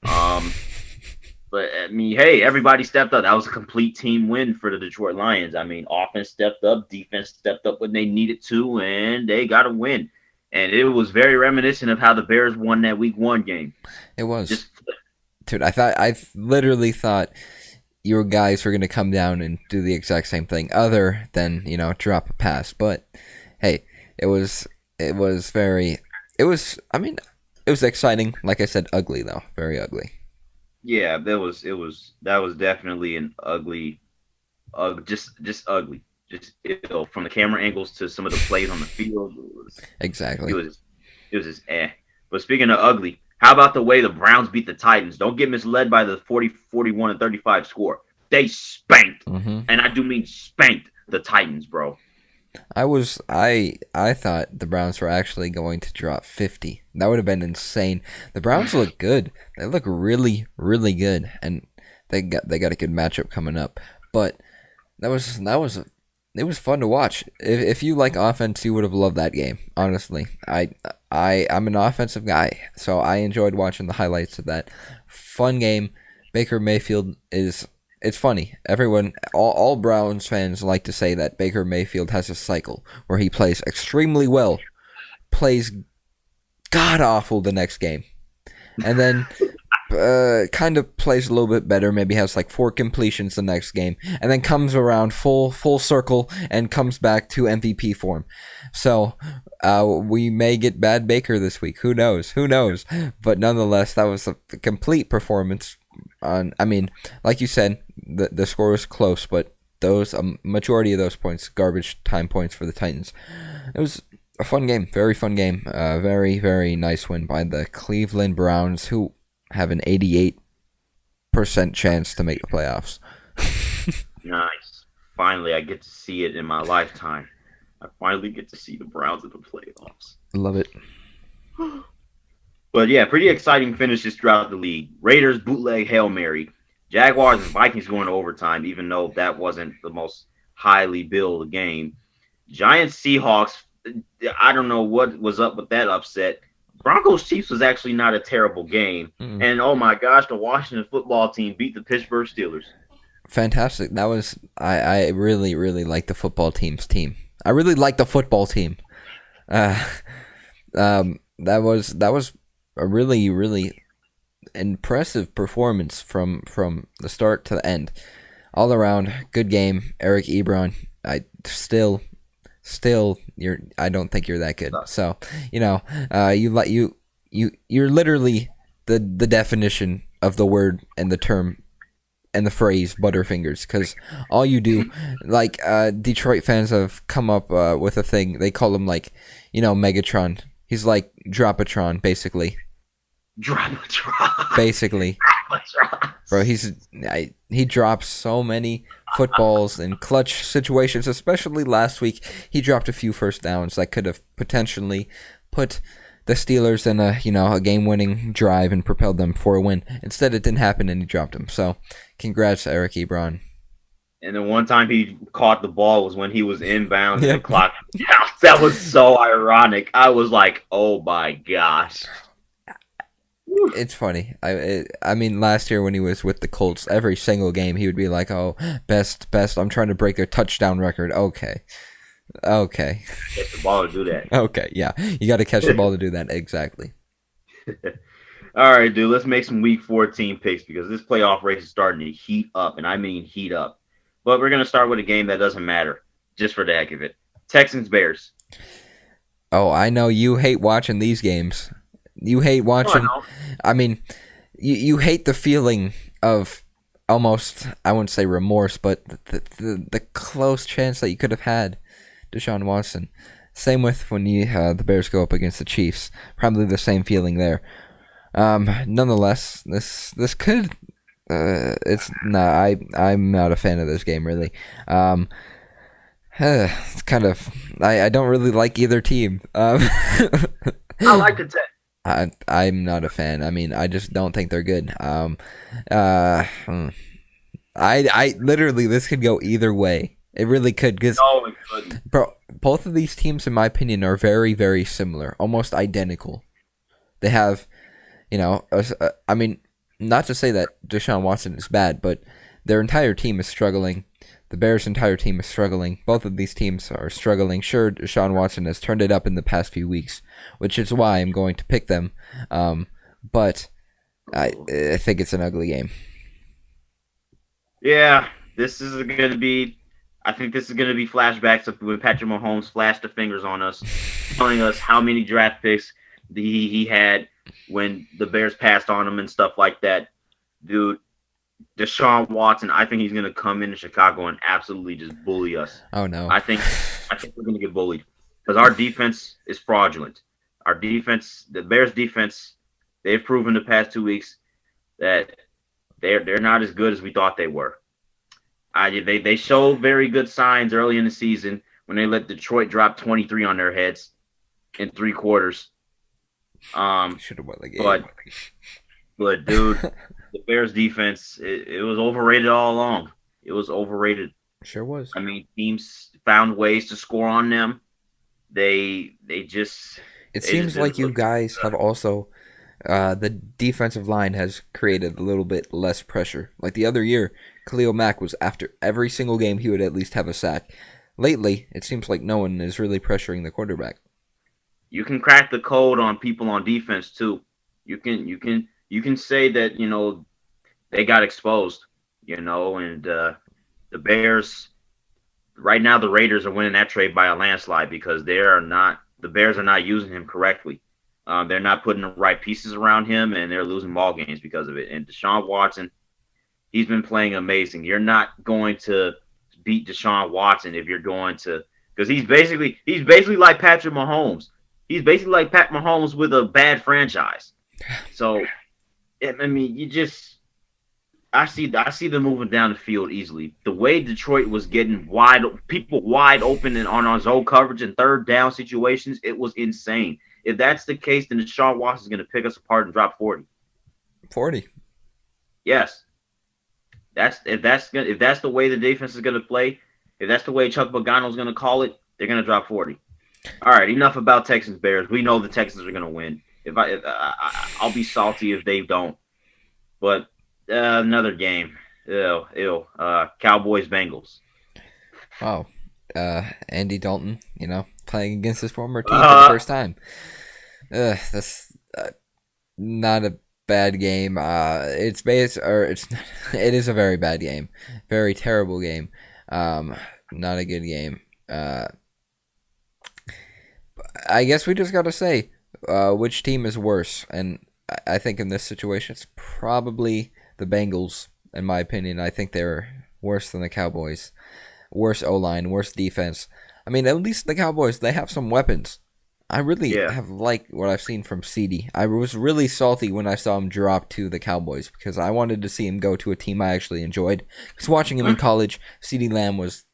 But I mean, hey, everybody stepped up. That was a complete team win for the Detroit Lions. I mean, offense stepped up, defense stepped up when they needed to, and they got a win. And it was very reminiscent of how the Bears won that Week 1 game. It was. Dude, I literally thought your guys were going to come down and do the exact same thing, other than drop a pass. But hey, it was exciting. Like I said, ugly though, very ugly. Yeah, that was definitely an ugly, just ugly, just ill. From the camera angles to some of the plays on the field, Exactly. It was just eh. But speaking of ugly, how about the way the Browns beat the Titans? Don't get misled by the 41 and 35 score. They spanked, and I do mean spanked the Titans, bro. I thought the Browns were actually going to drop 50. That would have been insane. The Browns look good. They look really, really good, and they got a good matchup coming up. But it was fun to watch. If you like offense, you would have loved that game. Honestly, I'm an offensive guy, so I enjoyed watching the highlights of that. Fun game. Baker Mayfield It's funny. All Browns fans like to say that Baker Mayfield has a cycle where he plays extremely well, plays god-awful the next game, and then kind of plays a little bit better, maybe has like 4 completions the next game, and then comes around full circle and comes back to MVP form. So we may get bad Baker this week. Who knows? But nonetheless, that was a complete performance. Like you said, the score was close, but those majority of those points, garbage time points for the Titans. It was a fun game, very fun game. Very, very nice win by the Cleveland Browns, who have an 88% chance to make the playoffs. Nice. Finally, I get to see it in my lifetime. I finally get to see the Browns in the playoffs. Love it. But yeah, pretty exciting finishes throughout the league. Raiders bootleg Hail Mary. Jaguars and Vikings going to overtime, even though that wasn't the most highly billed game. Giants Seahawks, I don't know what was up with that upset. Broncos Chiefs was actually not a terrible game. Mm-hmm. And oh my gosh, the Washington football team beat the Pittsburgh Steelers. Fantastic. That was I really, really like the football team's team. I really like the football team. That was a really, really impressive performance from the start to the end. All around, good game. Eric Ebron, I don't think you're that good. So, you're literally the definition of the word and the term and the phrase Butterfingers, because all you do, Detroit fans have come up with a thing. They call him Megatron. He's like Dropatron, basically. Dropatron. Basically. Dropatron. Bro, he drops so many footballs in clutch situations, especially last week. He dropped a few first downs that could have potentially put the Steelers in a game-winning drive and propelled them for a win. Instead, it didn't happen, and he dropped him. So, congrats, Eric Ebron. And the one time he caught the ball was when he was inbound and Yep. the clock was down. That was so ironic. I was like, oh my gosh. It's funny. I mean, last year when he was with the Colts, every single game he would be like, "Oh, best, I'm trying to break their touchdown record." Okay. Get the ball to do that. Okay, yeah. You got to catch the ball to do that. Exactly. All right, dude, let's make some Week 14 picks because this playoff race is starting to heat up, and I mean heat up. But we're going to start with a game that doesn't matter, just for the heck of it. Texans-Bears. Oh, I know you hate watching these games. You hate watching. No, I mean, you hate the feeling of almost, I wouldn't say remorse, but the close chance that you could have had Deshaun Watson. Same with when the Bears go up against the Chiefs. Probably the same feeling there. Nonetheless, this could. I'm not a fan of this game really. It's kind of. I don't really like either team. I like the Texans. I'm not a fan. I mean, I just don't think they're good. I literally, this could go either way. It really could, because No, it couldn't. bro, both of these teams, in my opinion, are very, very similar, almost identical. They have, I mean, not to say that Deshaun Watson is bad, but their entire team is struggling. The Bears' entire team is struggling. Both of these teams are struggling. Sure, Deshaun Watson has turned it up in the past few weeks, which is why I'm going to pick them. But I think it's an ugly game. Yeah, this is going to be. I think this is going to be flashbacks of when Patrick Mahomes flashed the fingers on us, telling us how many draft picks he had when the Bears passed on him and stuff like that. Dude, Deshaun Watson, I think he's going to come into Chicago and absolutely just bully us. Oh no! I think we're going to get bullied because our defense is fraudulent. Our defense, the Bears' defense, they've proven the past 2 weeks that they're not as good as we thought they were. They showed very good signs early in the season when they let Detroit drop 23 on their heads in 3 quarters. Should have won the game. But dude, the Bears defense, it was overrated all along. It was overrated. Sure was. I mean, teams found ways to score on them. They just. It seems like you guys have also. The defensive line has created a little bit less pressure. Like the other year, Khalil Mack was after every single game he would at least have a sack. Lately, it seems like no one is really pressuring the quarterback. You can crack the code on people on defense too. You can say that they got exposed, and the Bears right now the Raiders are winning that trade by a landslide because the Bears are not using him correctly. They're not putting the right pieces around him, and they're losing ball games because of it. And Deshaun Watson, he's been playing amazing. You're not going to beat Deshaun Watson if you're going to, because he's basically like Patrick Mahomes. He's basically like Pat Mahomes with a bad franchise. So, I mean, I see them moving down the field easily. The way Detroit was getting people wide open and on zone coverage and third down situations, it was insane. If that's the case, then Deshaun Watson is going to pick us apart and drop 40. 40. Yes. If that's the way the defense is going to play, if that's the way Chuck Pagano is going to call it, they're going to drop 40. All right, enough about Texans Bears. We know the Texans are going to win. I'll be salty if they don't. But another game. Cowboys Bengals. Wow. Andy Dalton, playing against his former team for the first time. That's not a bad game. It is a very bad game. Very terrible game. Not a good game. I guess we just got to say which team is worse. And I think in this situation, it's probably the Bengals, in my opinion. I think they're worse than the Cowboys. Worse O-line, worse defense. I mean, at least the Cowboys, they have some weapons. I really have liked what I've seen from CeeDee. I was really salty when I saw him drop to the Cowboys because I wanted to see him go to a team I actually enjoyed. Because watching him in college, CeeDee Lamb was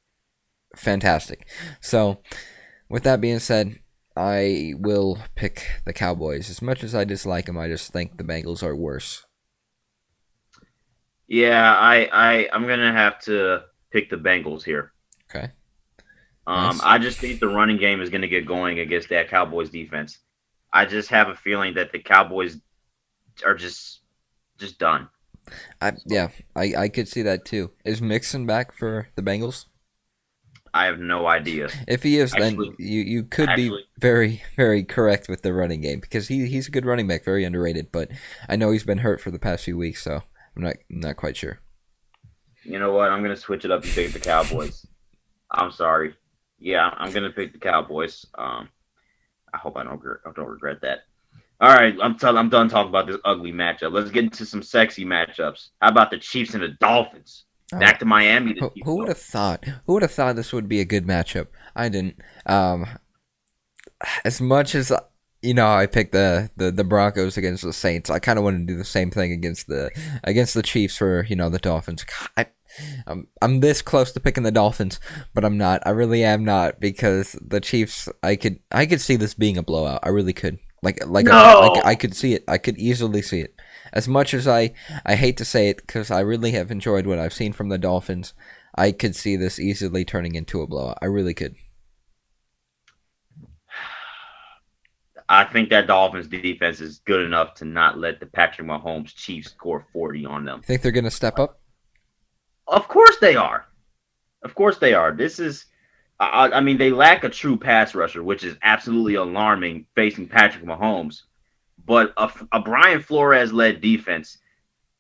fantastic. So, with that being said, I will pick the Cowboys. As much as I dislike them, I just think the Bengals are worse. Yeah, I'm gonna have to pick the Bengals here. Okay. Nice. I just think the running game is gonna get going against that Cowboys defense. I just have a feeling that the Cowboys are just done. I could see that too. Is Mixon back for the Bengals? I have no idea. If he is, Actually- then you could be very, very correct with the running game because he's a good running back, very underrated. But I know he's been hurt for the past few weeks, so I'm not quite sure. You know what? I'm gonna switch it up and pick the Cowboys. I'm sorry. Yeah, I'm gonna pick the Cowboys. I hope I don't regret that. All right, I'm done talking about this ugly matchup. Let's get into some sexy matchups. How about the Chiefs and the Dolphins? Back to Miami. Who would have thought? Who would have thought this would be a good matchup? I didn't. As much as I picked the Broncos against the Saints, I kind of wanted to do the same thing against the Chiefs for the Dolphins. I'm this close to picking the Dolphins, but I'm not. I really am not because the Chiefs. I could see this being a blowout. I really could. I could see it. I could easily see it. As much as I hate to say it because I really have enjoyed what I've seen from the Dolphins, I could see this easily turning into a blowout. I really could. I think that Dolphins defense is good enough to not let the Patrick Mahomes Chiefs score 40 on them. Think they're going to step up? Of course they are. Of course they are. This is, I mean, they lack a true pass rusher, which is absolutely alarming facing Patrick Mahomes. But a Brian Flores-led defense.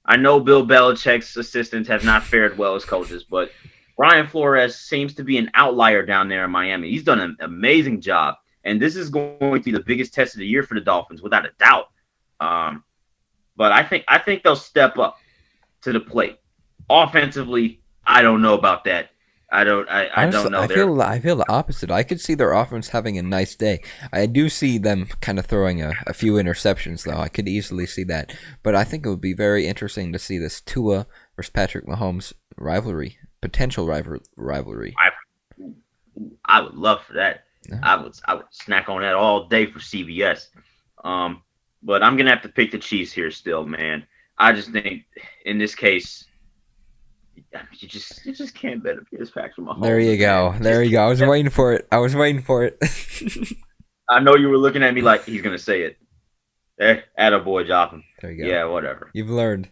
I know Bill Belichick's assistants have not fared well as coaches, but Brian Flores seems to be an outlier down there in Miami. He's done an amazing job, and this is going to be the biggest test of the year for the Dolphins, without a doubt. But I think they'll step up to the plate. Offensively, I don't know about that. I don't know. I feel the opposite. I could see their offense having a nice day. I do see them kind of throwing a few interceptions, though. I could easily see that. But I think it would be very interesting to see this Tua versus Patrick Mahomes potential rivalry. I would love for that. Yeah. I would snack on that all day for CBS. But I'm gonna have to pick the Chiefs here still, man. I just think in this case, you just can't bet against Patrick Mahomes. There you go. I was waiting for it. I know you were looking at me like he's gonna say it. Attaboy, Jotham. There you go. Yeah, whatever. You've learned.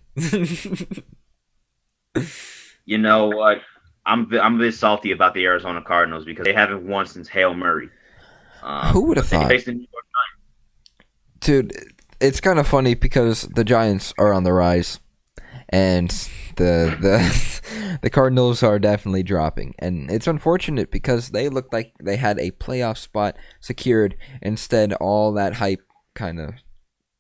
You know what? I'm a bit salty about the Arizona Cardinals because they haven't won since Hail Murray. Who would have thought? They faced the New York Giants. Dude, it's kind of funny because the Giants are on the rise, and the Cardinals are definitely dropping, and it's unfortunate because they looked like they had a playoff spot secured. Instead, all that hype kind of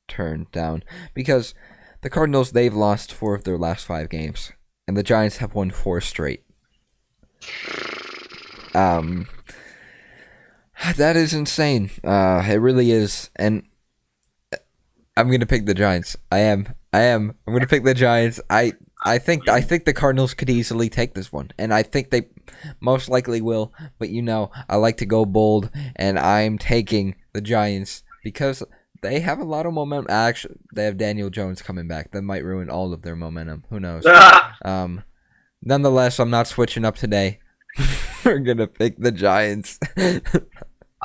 turned down because the Cardinals, they've lost 4 of their last 5 games, and the Giants have won 4 straight. That is insane. It really is, and I'm gonna pick the Giants. I am. I'm gonna pick the Giants. I think the Cardinals could easily take this one, and I think they most likely will. But I like to go bold, and I'm taking the Giants because they have a lot of momentum. Actually, they have Daniel Jones coming back. That might ruin all of their momentum. Who knows? Nonetheless, I'm not switching up today. We're gonna pick the Giants.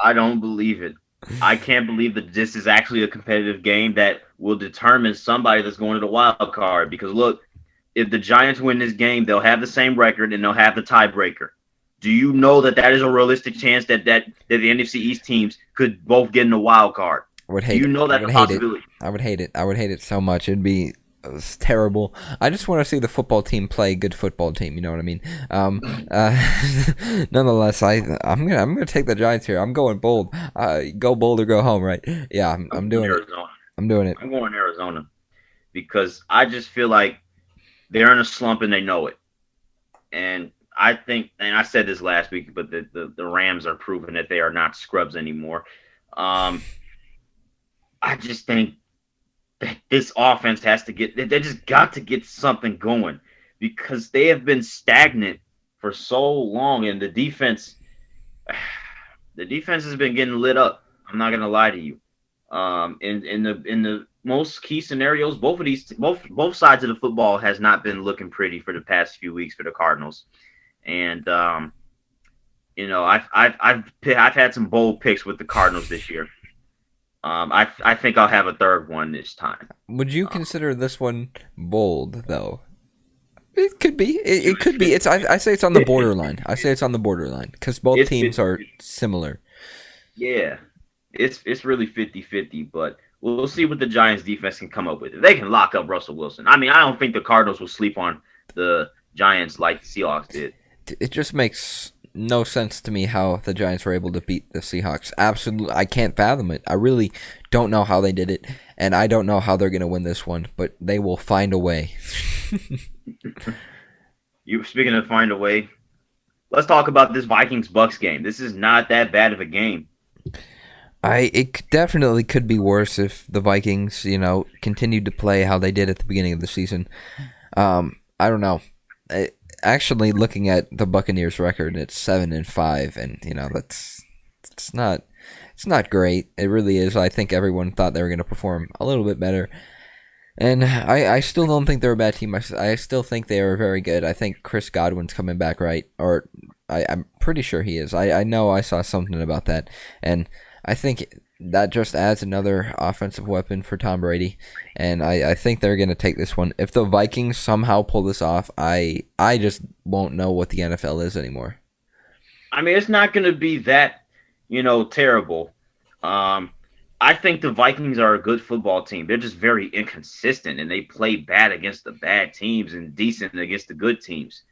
I don't believe it. I can't believe that this is actually a competitive game that will determine somebody that's going to the wild card. Because look, if the Giants win this game, they'll have the same record and they'll have the tiebreaker. Do you know that is a realistic chance that the NFC East teams could both get in the wild card? I would hate it. Do you know that's a possibility? I would hate it. I would hate it so much. It's terrible. I just want to see the football team play a good football team. You know what I mean? Nonetheless, I'm gonna take the Giants here. I'm going bold. Go bold or go home, right? Yeah, I'm doing it. I'm doing it. I'm going Arizona because I just feel like they're in a slump and they know it. And I think, and I said this last week, but the Rams are proving that they are not scrubs anymore. I just think that this offense has to they just got to get something going because they have been stagnant for so long, and the defense has been getting lit up. I'm not gonna lie to you. In the most key scenarios, both sides of the football has not been looking pretty for the past few weeks for the Cardinals, and I've had some bold picks with the Cardinals this year. I think I'll have a third one this time. Would you consider this one bold, though? It could be. It could be. I say it's on the borderline. I say it's on the borderline because both teams are similar. Yeah, it's really 50-50, but we'll see what the Giants defense can come up with. If they can lock up Russell Wilson. I mean, I don't think the Cardinals will sleep on the Giants like the Seahawks did. It just makes no sense to me how the Giants were able to beat the Seahawks. Absolutely, I can't fathom it. I really don't know how they did it, and I don't know how they're going to win this one, but they will find a way. You speaking of find a way, let's talk about this Vikings-Bucks game. This is not that bad of a game. It definitely could be worse if the Vikings, continued to play how they did at the beginning of the season. I don't know. Actually, looking at the Buccaneers' record, it's 7-5, and it's not great. It really is. I think everyone thought they were going to perform a little bit better, and I still don't think they're a bad team. I still think they are very good. I think Chris Godwin's coming back right, or I'm pretty sure he is. I know I saw something about that, and I think that just adds another offensive weapon for Tom Brady, and I think they're going to take this one. If the Vikings somehow pull this off, I just won't know what the NFL is anymore. I mean, it's not going to be that, terrible. I think the Vikings are a good football team. They're just very inconsistent, and they play bad against the bad teams and decent against the good teams.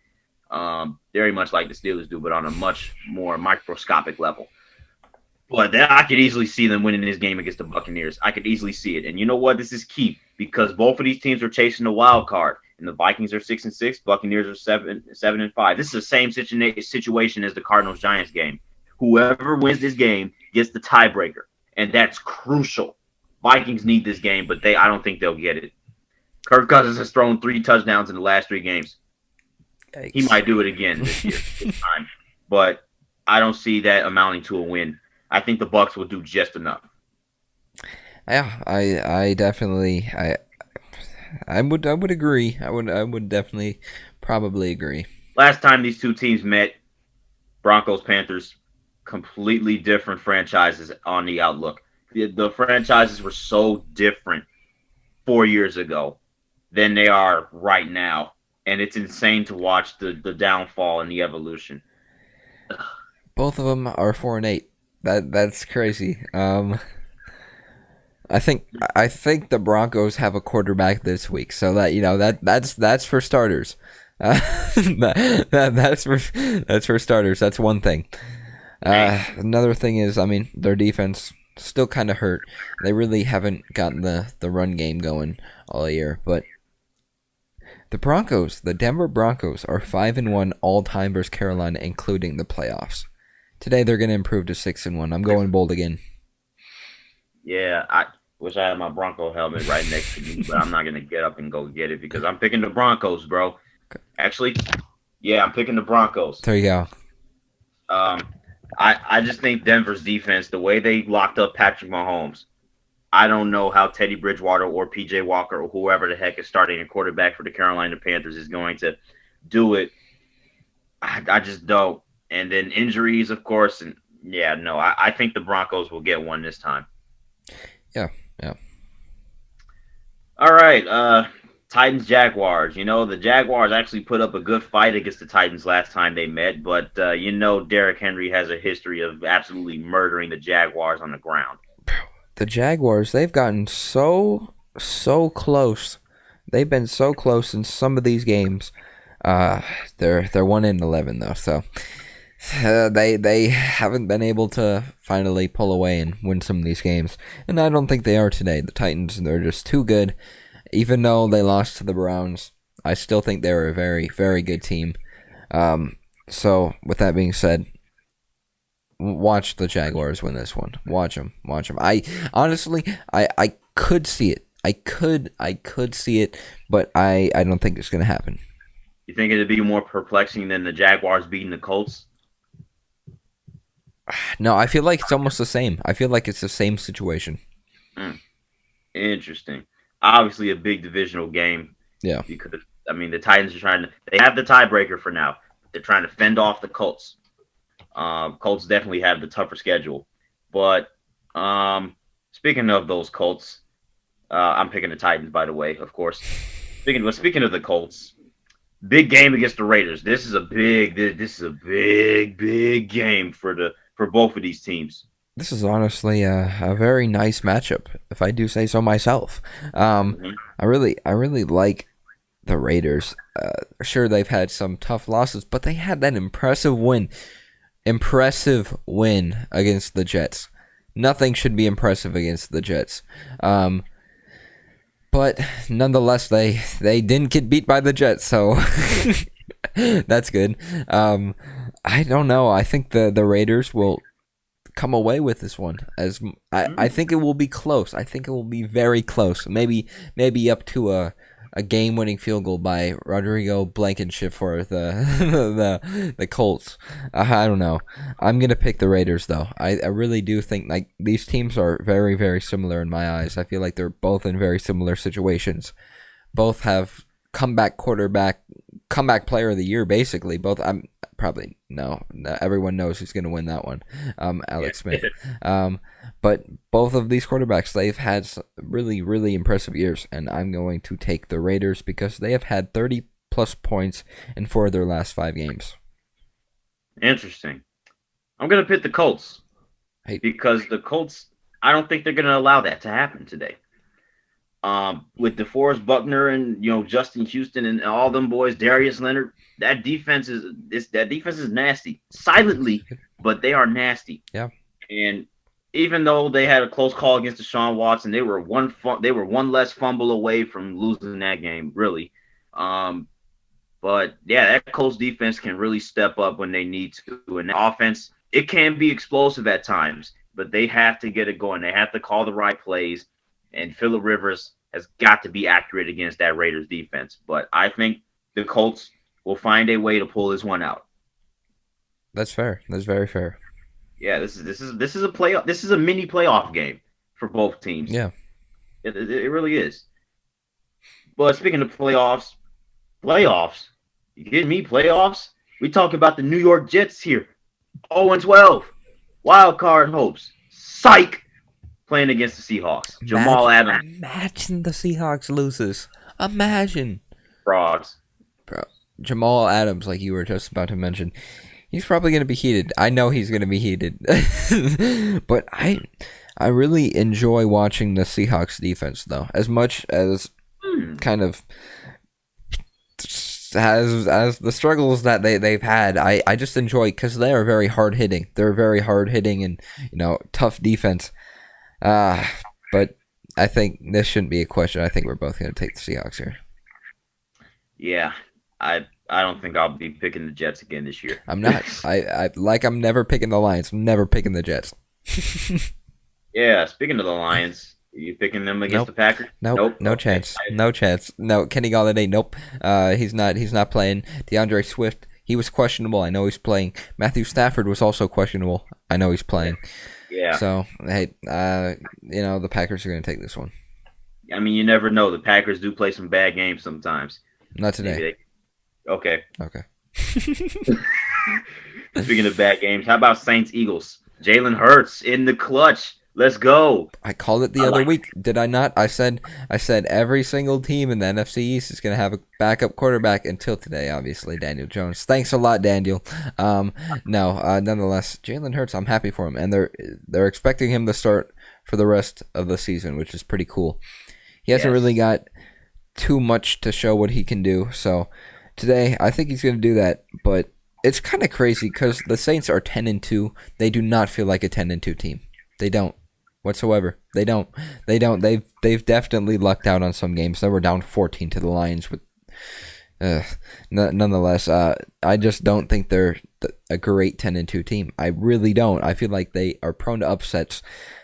Very much like the Steelers do, but on a much more microscopic level. But I could easily see them winning this game against the Buccaneers. I could easily see it. And you know what? This is key because both of these teams are chasing the wild card. And the Vikings are 6-6, Buccaneers are 7-5. This is the same situation as the Cardinals-Giants game. Whoever wins this game gets the tiebreaker, and that's crucial. Vikings need this game, but I don't think they'll get it. Kirk Cousins has thrown 3 touchdowns in the last 3 games. Yikes. He might do it again this year, this time, but I don't see that amounting to a win. I think the Bucks will do just enough. Yeah, I definitely I would agree. I would definitely probably agree. Last time these two teams met, Broncos Panthers, completely different franchises on the outlook. The franchises were so different 4 years ago than they are right now, and it's insane to watch the downfall and the evolution. Both of them are 4-8. That's crazy. I think the Broncos have a quarterback this week, so that's for starters. That's for starters. That's one thing. Another thing is, I mean, their defense still kind of hurt. They really haven't gotten the run game going all year. But the Denver Broncos, are 5-1 all time versus Carolina, including the playoffs. Today they're going to improve to 6-1. I'm going bold again. Yeah, I wish I had my Bronco helmet right next to me, but I'm not going to get up and go get it because I'm picking the Broncos, bro. Actually, yeah, I'm picking the Broncos. There you go. I just think Denver's defense, the way they locked up Patrick Mahomes, I don't know how Teddy Bridgewater or P.J. Walker or whoever the heck is starting a quarterback for the Carolina Panthers is going to do it. I just don't. And then injuries, of course. And yeah, no, I think the Broncos will get one this time. Yeah. All right. Titans, Jaguars. The Jaguars actually put up a good fight against the Titans last time they met. But, Derrick Henry has a history of absolutely murdering the Jaguars on the ground. The Jaguars, they've gotten so close. They've been so close in some of these games. They're 1-11 though, so they haven't been able to finally pull away and win some of these games, and I don't think they are today. The Titans, they're just too good. Even though they lost to the Browns, I still think they're a very, very good team. So with that being said, watch the Jaguars win this one. Watch them. I honestly could see it. I could see it, but I don't think it's going to happen. You think it'd be more perplexing than the Jaguars beating the Colts? No, I feel like it's almost the same. I feel like it's the same situation. Interesting. Obviously, a big divisional game. Yeah. Because the Titans are they have the tiebreaker for now. They're trying to fend off the Colts. Colts definitely have the tougher schedule. But speaking of those Colts, I'm picking the Titans, by the way, of course. Speaking of the Colts, big game against the Raiders. This is a big game for both of these teams. This is honestly a very nice matchup, if I do say so myself. I really like the Raiders. Sure, they've had some tough losses, but they had that impressive win against the Jets. Nothing should be impressive against the Jets. But nonetheless, they didn't get beat by the Jets, so that's good. I don't know. I think the Raiders will come away with this one. I think it will be close. I think it will be very close. Maybe up to a game-winning field goal by Rodrigo Blankenship for the Colts. I don't know. I'm gonna pick the Raiders though. I really do think like these teams are very, very similar in my eyes. I feel like they're both in very similar situations. Both have comeback player of the year basically. Both probably no. Everyone knows who's gonna win that one. Alex Smith. But both of these quarterbacks, they've had really, really impressive years, and I'm going to take the Raiders because they have had 30-plus points in 4 of their last 5 games. Interesting. I'm going to pick the Colts because the Colts, I don't think they're going to allow that to happen today. With DeForest Buckner and Justin Houston and all them boys, Darius Leonard, that defense is nasty. Silently, but they are nasty. Yeah. And even though they had a close call against Deshaun Watson, they were one less fumble away from losing that game, really. But yeah, that Colts defense can really step up when they need to. And the offense, it can be explosive at times, but they have to get it going. They have to call the right plays. And Phillip Rivers has got to be accurate against that Raiders defense. But I think the Colts will find a way to pull this one out. That's fair. That's very fair. Yeah, this is a playoff. This is a mini playoff game for both teams. Yeah, it really is. But speaking of playoffs, you kidding me? Playoffs? We talk about the New York Jets here. 0-12, wild card hopes. Psych, playing against the Seahawks. Jamal Adams. Imagine the Seahawks loses. Imagine. Frogs. Bro, Jamal Adams, like you were just about to mention. He's probably going to be heated. I know he's going to be heated. But I really enjoy watching the Seahawks defense, though. As much as kind of as the struggles that they've had, I just enjoy because they are very hard-hitting. They're very hard-hitting and, tough defense. But I think this shouldn't be a question. I think we're both going to take the Seahawks here. Yeah, I don't think I'll be picking the Jets again this year. I'm not. I'm never picking the Lions. I'm never picking the Jets. Yeah, speaking of the Lions, are you picking them against the Packers? Nope. No chance. No chance. No, Kenny Galladay, nope. He's not playing. DeAndre Swift, he was questionable. I know he's playing. Matthew Stafford was also questionable. I know he's playing. Yeah. So, hey, the Packers are going to take this one. I mean, you never know. The Packers do play some bad games sometimes. Not today. Okay. Speaking of bad games, how about Saints-Eagles? Jalen Hurts in the clutch. Let's go. I called it the other week, did I not? I said every single team in the NFC East is going to have a backup quarterback until today, obviously, Daniel Jones. Thanks a lot, Daniel. Nonetheless, Jalen Hurts, I'm happy for him, and they're expecting him to start for the rest of the season, which is pretty cool. He hasn't really got too much to show what he can do, so today, I think he's going to do that, but it's kind of crazy because the Saints are 10-2. They do not feel like a 10-2 team. They don't whatsoever. They don't. They've definitely lucked out on some games. They were down 14 to the Lions. Nonetheless, I just don't think they're a great 10-2 team. I really don't. I feel like they are prone to upsets.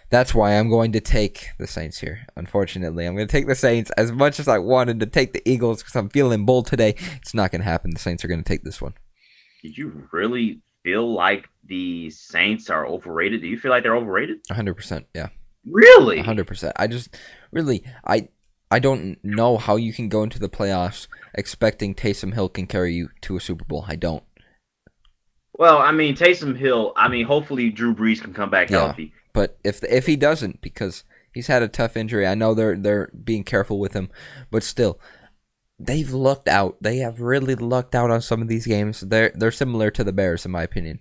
That's why I'm going to take the Saints here. Unfortunately, I'm going to take the Saints. As much as I wanted to take the Eagles because I'm feeling bold today, it's not going to happen. The Saints are going to take this one. Did you really feel like the Saints are overrated. Do you feel like they're overrated? 100%. Yeah. Really? 100%. I just really I don't know how you can go into the playoffs expecting Taysom Hill can carry you to a Super Bowl. I don't. Well, I mean, Taysom Hill. I mean, hopefully Drew Brees can come back Yeah. healthy. But if he doesn't, because he's had a tough injury, I know they're being careful with him, but still, they've lucked out. They have really lucked out on some of these games. They're similar to the Bears in my opinion.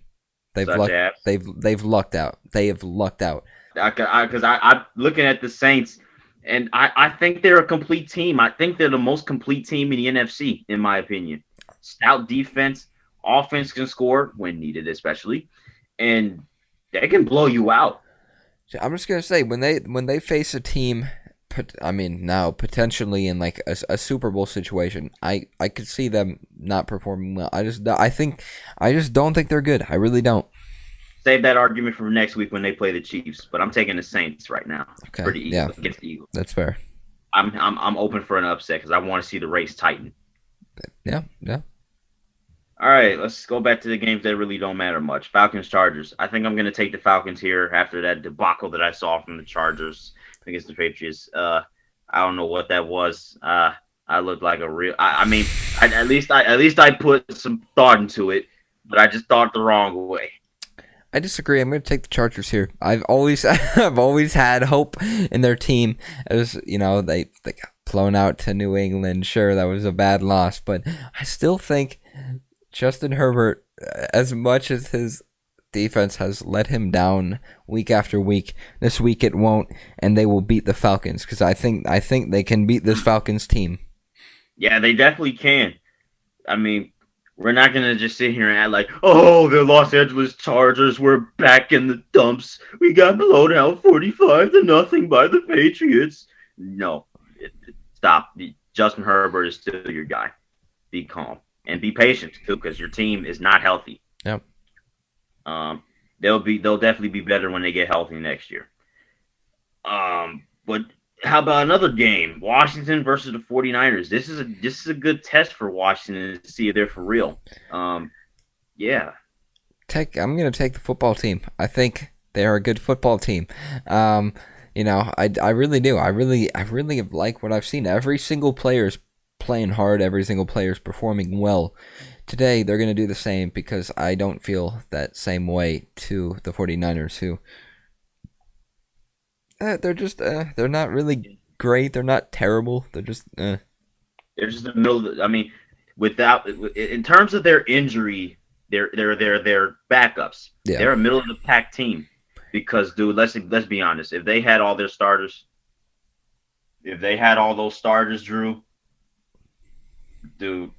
They've Such lucked. as They've lucked out. They have lucked out. because I'm looking at the Saints, and I think they're a complete team. I think they're the most complete team in the NFC, in my opinion. Stout defense, offense can score when needed, especially, and they can blow you out. So I'm just gonna say when they face a team, now potentially in like a Super Bowl situation, I could see them not performing well. I just don't think they're good. I really don't. Save that argument for next week when they play the Chiefs, but I'm taking the Saints right now Okay, for the Eagles yeah, against the Eagles. that's fair. I'm open for an upset because I want to see the race tighten. Yeah. All right, let's go back to the games that really don't matter much. Falcons Chargers. I think I'm going to take the Falcons here after that debacle that I saw from the Chargers against the Patriots. I don't know what that was. I looked like a real. I mean, at least I put some thought into it, but I just thought the wrong way. I disagree. I'm going to take the Chargers here. I've always had hope in their team. As you know, they got blown out to New England. Sure, that was a bad loss, but I still think Justin Herbert, as much as his defense has let him down week after week, this week it won't, and they will beat the Falcons because I think they can beat this Falcons team. Yeah, they definitely can. I mean, we're not going to just sit here and act like, oh, the Los Angeles Chargers were back in the dumps. We got blown out 45-0 by the Patriots. No, stop. Justin Herbert is still your guy. Be calm. And be patient too, because your team is not healthy. Yep. They'll definitely be better when they get healthy next year. But how about another game? Washington versus the 49ers. This is a good test for Washington to see if they're for real. Yeah. I'm gonna take the football team. I think they are a good football team. I really do. I really like what I've seen. Every single player's playing hard. Every single player's performing well. Today, they're going to do the same because I don't feel that same way to the 49ers who they're not really great. They're not terrible. They're just They're just in the middle of in terms of their injury, they're backups. Yeah. They're a middle of the pack team because, dude, let's be honest. If they had all those starters, Drew, dude,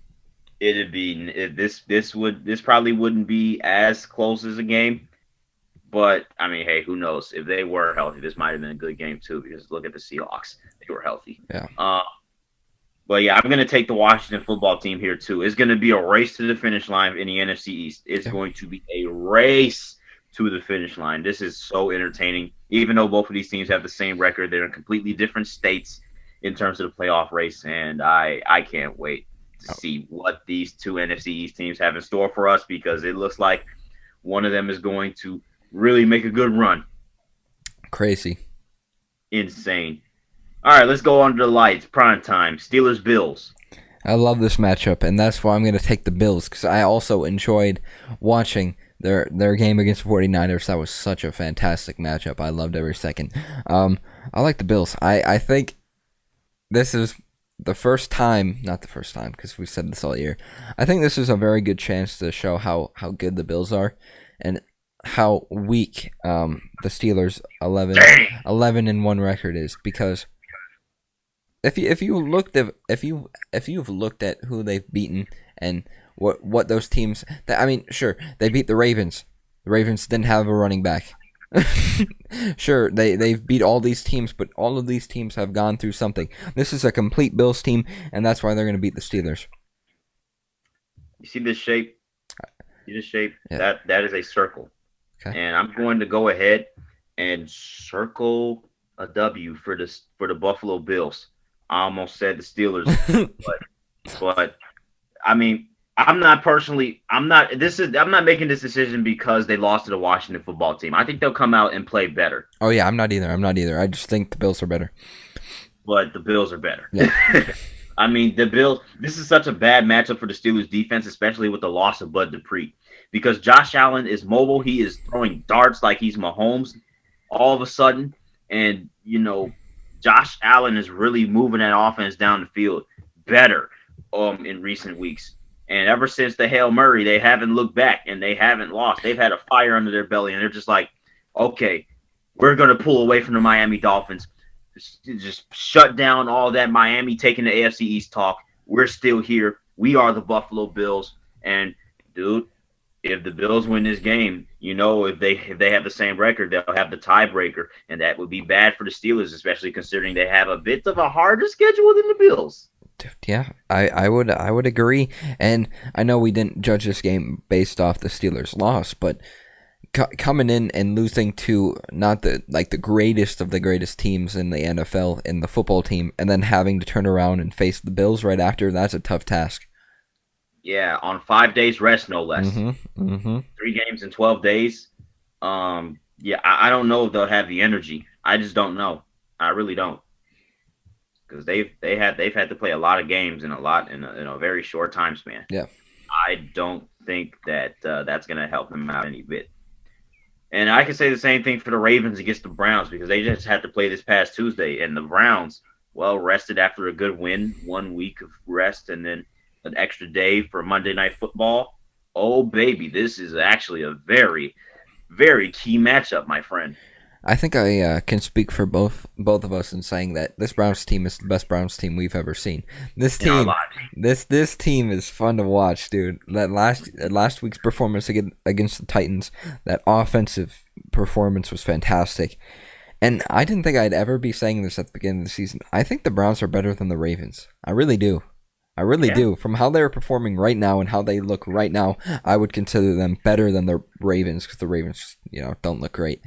this probably wouldn't be as close as a game. But I mean, hey, who knows? If they were healthy, this might have been a good game too. Because look at the Seahawks; they were healthy. Yeah. But yeah, I'm gonna take the Washington football team here too. It's gonna be a race to the finish line in the NFC East. It's going to be a race to the finish line. This is so entertaining. Even though both of these teams have the same record, they're in completely different states in terms of the playoff race, and I can't wait to see what these two NFC East teams have in store for us because it looks like one of them is going to really make a good run. Crazy. Insane. All right, let's go on to the lights. Prime time. Steelers-Bills. I love this matchup, and that's why I'm going to take the Bills because I also enjoyed watching their game against the 49ers. That was such a fantastic matchup. I loved every second. I like the Bills. I think this is the first time, not the first time because we've said this all year. I think this is a very good chance to show how good the Bills are and how weak the Steelers 11-1 record is because if you've looked at who they've beaten and what those teams sure, they beat the Ravens. The Ravens didn't have a running back. Sure, they've beat all these teams, but all of these teams have gone through something. This is a complete Bills team, and that's why they're going to beat the Steelers. You see this shape? Yeah. That is a circle. Okay. And I'm going to go ahead and circle a W for the Buffalo Bills. I almost said the Steelers, but I mean, I'm not personally. I'm not. I'm not making this decision because they lost to the Washington football team. I think they'll come out and play better. Oh yeah, I'm not either. I just think the Bills are better. But the Bills are better. Yeah. I mean, the Bills. This is such a bad matchup for the Steelers defense, especially with the loss of Bud Dupree, because Josh Allen is mobile. He is throwing darts like he's Mahomes all of a sudden, and Josh Allen is really moving that offense down the field better in recent weeks. And ever since the Hail Murray, they haven't looked back and they haven't lost. They've had a fire under their belly, and they're just like, okay, we're going to pull away from the Miami Dolphins. Just shut down all that Miami taking the AFC East talk. We're still here. We are the Buffalo Bills. And, dude, if the Bills win this game, if they have the same record, they'll have the tiebreaker. And that would be bad for the Steelers, especially considering they have a bit of a harder schedule than the Bills. Yeah, I would agree, and I know we didn't judge this game based off the Steelers' loss, but coming in and losing to not the greatest of the greatest teams in the NFL in the football team, and then having to turn around and face the Bills right after, that's a tough task. Yeah, on 5 days rest, no less. 3 games in 12 days. Yeah, I don't know if they'll have the energy. I just don't know. I really don't. Because they've had to play a lot of games in a very short time span. Yeah, I don't think that that's going to help them out any bit. And I can say the same thing for the Ravens against the Browns, because they just had to play this past Tuesday, and the Browns rested after a good win, 1 week of rest, and then an extra day for Monday Night Football. Oh baby, this is actually a very, very key matchup, my friend. I think I can speak for both of us in saying that this Browns team is the best Browns team we've ever seen. This team, this team is fun to watch, dude. That last week's performance against the Titans, that offensive performance was fantastic. And I didn't think I'd ever be saying this at the beginning of the season. I think the Browns are better than the Ravens. I really do. I really do. From how they're performing right now and how they look right now, I would consider them better than the Ravens, because the Ravens, don't look great.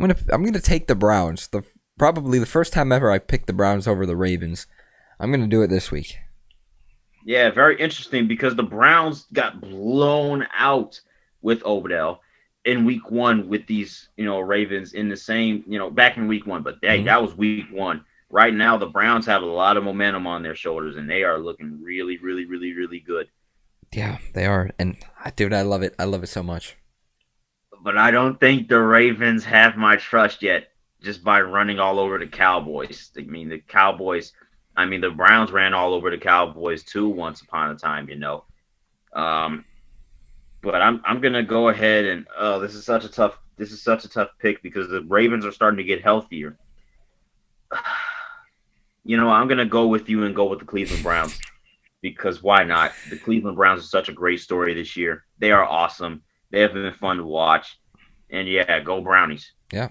I'm gonna take the Browns. Probably the first time ever I picked the Browns over the Ravens. I'm gonna do it this week. Yeah, very interesting, because the Browns got blown out with Odell in week 1 with these Ravens in the same back in week 1, but that was week 1. Right now the Browns have a lot of momentum on their shoulders, and they are looking really, really, really, really good. Yeah, they are, and dude, I love it. I love it so much. But I don't think the Ravens have my trust yet, just by running all over the Cowboys. I mean, the Browns ran all over the Cowboys too once upon a time, But I'm gonna go ahead and this is such a tough pick, because the Ravens are starting to get healthier. I'm gonna go with you and go with the Cleveland Browns, because why not? The Cleveland Browns are such a great story this year. They are awesome. They have been fun to watch. And yeah, go Brownies. Yeah.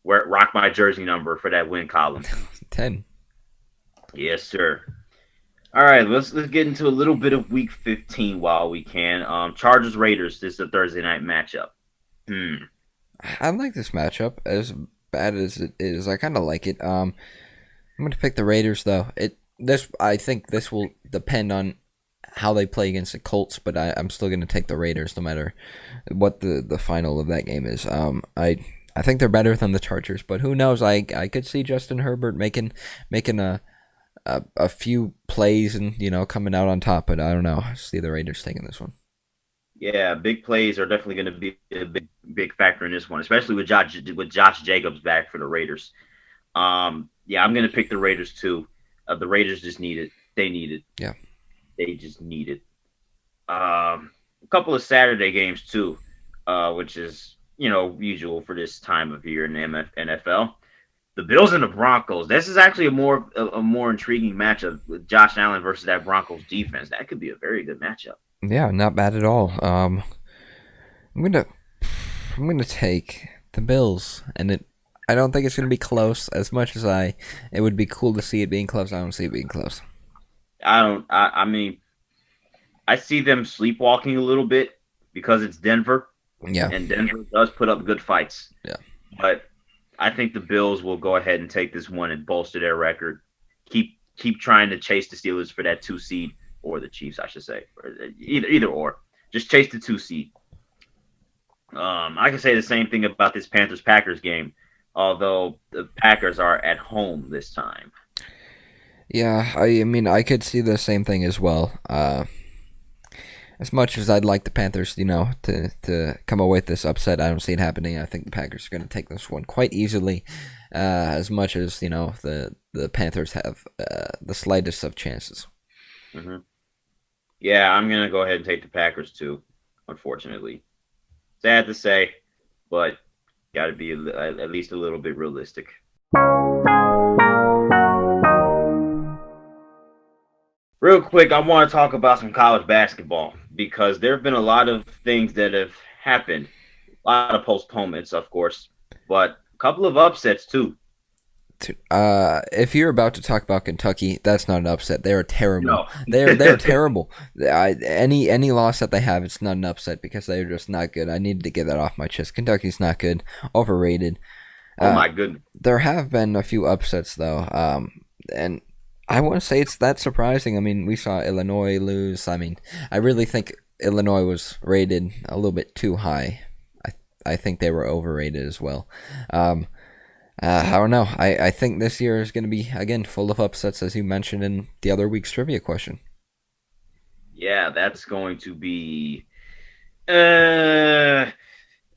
Rock my jersey number for that win column. 10. Yes, sir. All right, let's get into a little bit of Week 15 while we can. Chargers Raiders. This is a Thursday night matchup. I like this matchup. As bad as it is, I kind of like it. I'm going to pick the Raiders, though. I think this will depend on how they play against the Colts, but I'm still going to take the Raiders no matter what the final of that game is. I think they're better than the Chargers, but who knows? I could see Justin Herbert making a few plays and coming out on top, but I don't know. I see the Raiders taking this one. Yeah, big plays are definitely going to be a big factor in this one, especially with Josh Jacobs back for the Raiders. Yeah, I'm going to pick the Raiders too. The Raiders just need it. They need it. Yeah. They just need it. A couple of Saturday games too, which is usual for this time of year in the NFL. The Bills and the Broncos. This is actually a more intriguing matchup with Josh Allen versus that Broncos defense. That could be a very good matchup. Yeah, not bad at all. I'm gonna take the Bills, and I don't think it's gonna be close. As much as it would be cool to see it being close, I don't see it being close. I mean, I see them sleepwalking a little bit because it's Denver. Yeah. And Denver does put up good fights. Yeah. But I think the Bills will go ahead and take this one and bolster their record. Keep trying to chase the Steelers for that 2 seed or the Chiefs, I should say, or either or. Just chase the 2 seed. I can say the same thing about this Panthers-Packers game, although the Packers are at home this time. Yeah, I mean, I could see the same thing as well. As much as I'd like the Panthers, to come away with this upset, I don't see it happening. I think the Packers are going to take this one quite easily. As much as the Panthers have the slightest of chances. Mm-hmm. Yeah, I'm gonna go ahead and take the Packers too. Unfortunately, sad to say, but got to be at least a little bit realistic. Real quick, I want to talk about some college basketball because there have been a lot of things that have happened. A lot of postponements, of course, but a couple of upsets too. If you're about to talk about Kentucky, that's not an upset. They are terrible. No. They're terrible. Any loss that they have, it's not an upset because they're just not good. I needed to get that off my chest. Kentucky's not good. Overrated. Oh my goodness. There have been a few upsets though, and I wouldn't say it's that surprising. I mean, we saw Illinois lose. I mean, I really think Illinois was rated a little bit too high. I think they were overrated as well. I don't know. I think this year is going to be, again, full of upsets, as you mentioned in the other week's trivia question. Yeah, that's going to be... I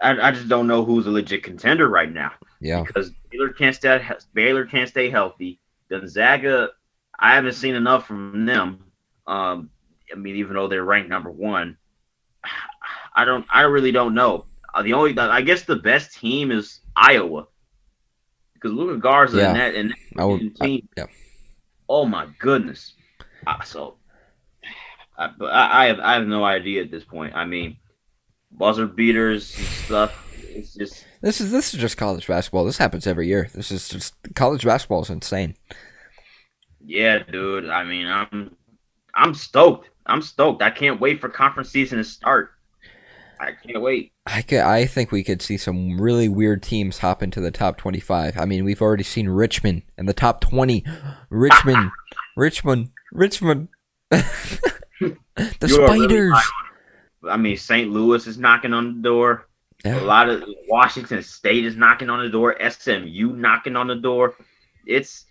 just don't know who's a legit contender right now. Yeah. Because Baylor can't stay healthy. Gonzaga, I haven't seen enough from them. I mean, even though they're ranked number 1, I really don't know. I guess the best team is Iowa. Because Luka Garza and that team, oh my goodness! I have no idea at this point. I mean, buzzer beaters and stuff. It's just this is just college basketball. This happens every year. This is just college basketball is insane. Yeah, dude. I mean, I'm stoked. I can't wait for conference season to start. I can't wait. I think we could see some really weird teams hop into the top 25. I mean, we've already seen Richmond in the top 20. Richmond. The Spiders. I mean, St. Louis is knocking on the door. Yeah. A lot of Washington State is knocking on the door. SMU knocking on the door. This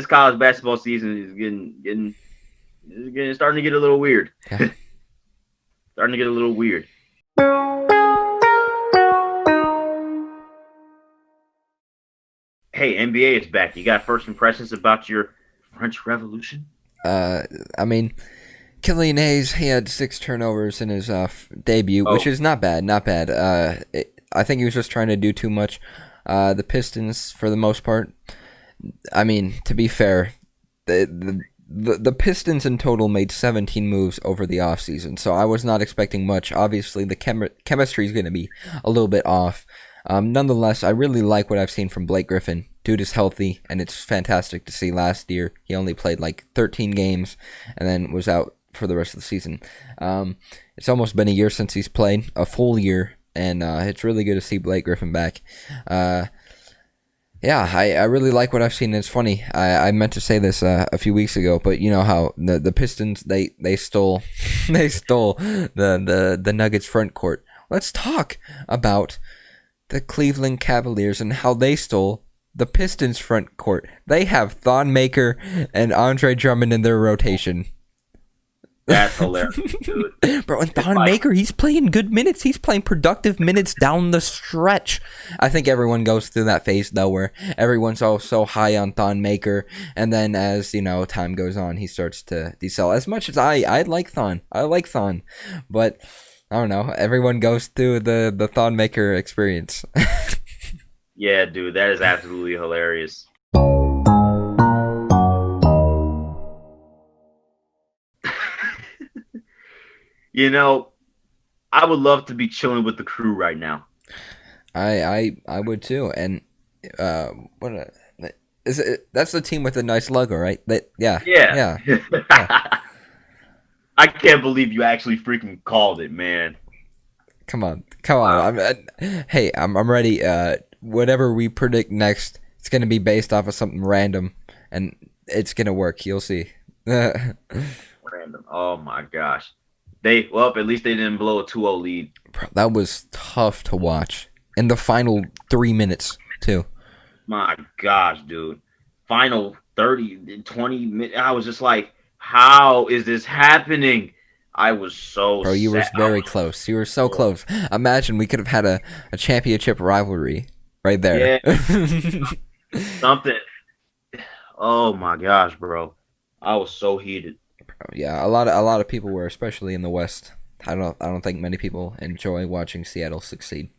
college basketball season is starting to get a little weird. Yeah. Starting to get a little weird. Hey, NBA is back. You got first impressions about your French Revolution? I mean, Killian Hayes, he had 6 turnovers in his debut, which is not bad. I think he was just trying to do too much. The Pistons, for the most part, I mean, to be fair, the Pistons in total made 17 moves over the offseason, so I was not expecting much. Obviously, the chemistry is going to be a little bit off. Nonetheless, I really like what I've seen from Blake Griffin. Dude is healthy, and it's fantastic to see. Last year, he only played like 13 games and then was out for the rest of the season. It's almost been a year since he's played, a full year, and it's really good to see Blake Griffin back. Yeah, I really like what I've seen. It's funny. I meant to say this a few weeks ago, but you know how the Pistons they stole the Nuggets front court. Let's talk about the Cleveland Cavaliers and how they stole the Pistons front court. They have Thon Maker and Andre Drummond in their rotation. That's hilarious, dude. Bro, and Thon Maker, he's playing good minutes. He's playing productive minutes down the stretch. I think everyone goes through that phase, though, where everyone's so high on Thon Maker, and then as, time goes on, he starts to decel. As much as I like Thon. I like Thon. But, I don't know, everyone goes through the Thon Maker experience. Yeah, dude, that is absolutely hilarious. I would love to be chilling with the crew right now. I would too. And is it? That's the team with a nice logo, right? Yeah. I can't believe you actually freaking called it, man. Come on. I'm ready. Whatever we predict next, it's gonna be based off of something random, and it's gonna work. You'll see. random. Oh my gosh. At least they didn't blow a 2-0 lead. Bro, that was tough to watch. In the final 3 minutes, too. My gosh, dude. Final 30, 20 minutes. I was just like, how is this happening? I was so Bro, you were sad. very close. You were so close. Imagine we could have had a championship rivalry right there. Yeah. Something. Oh my gosh, bro. I was so heated. Yeah, a lot of people were, especially in the West. I don't think many people enjoy watching Seattle succeed.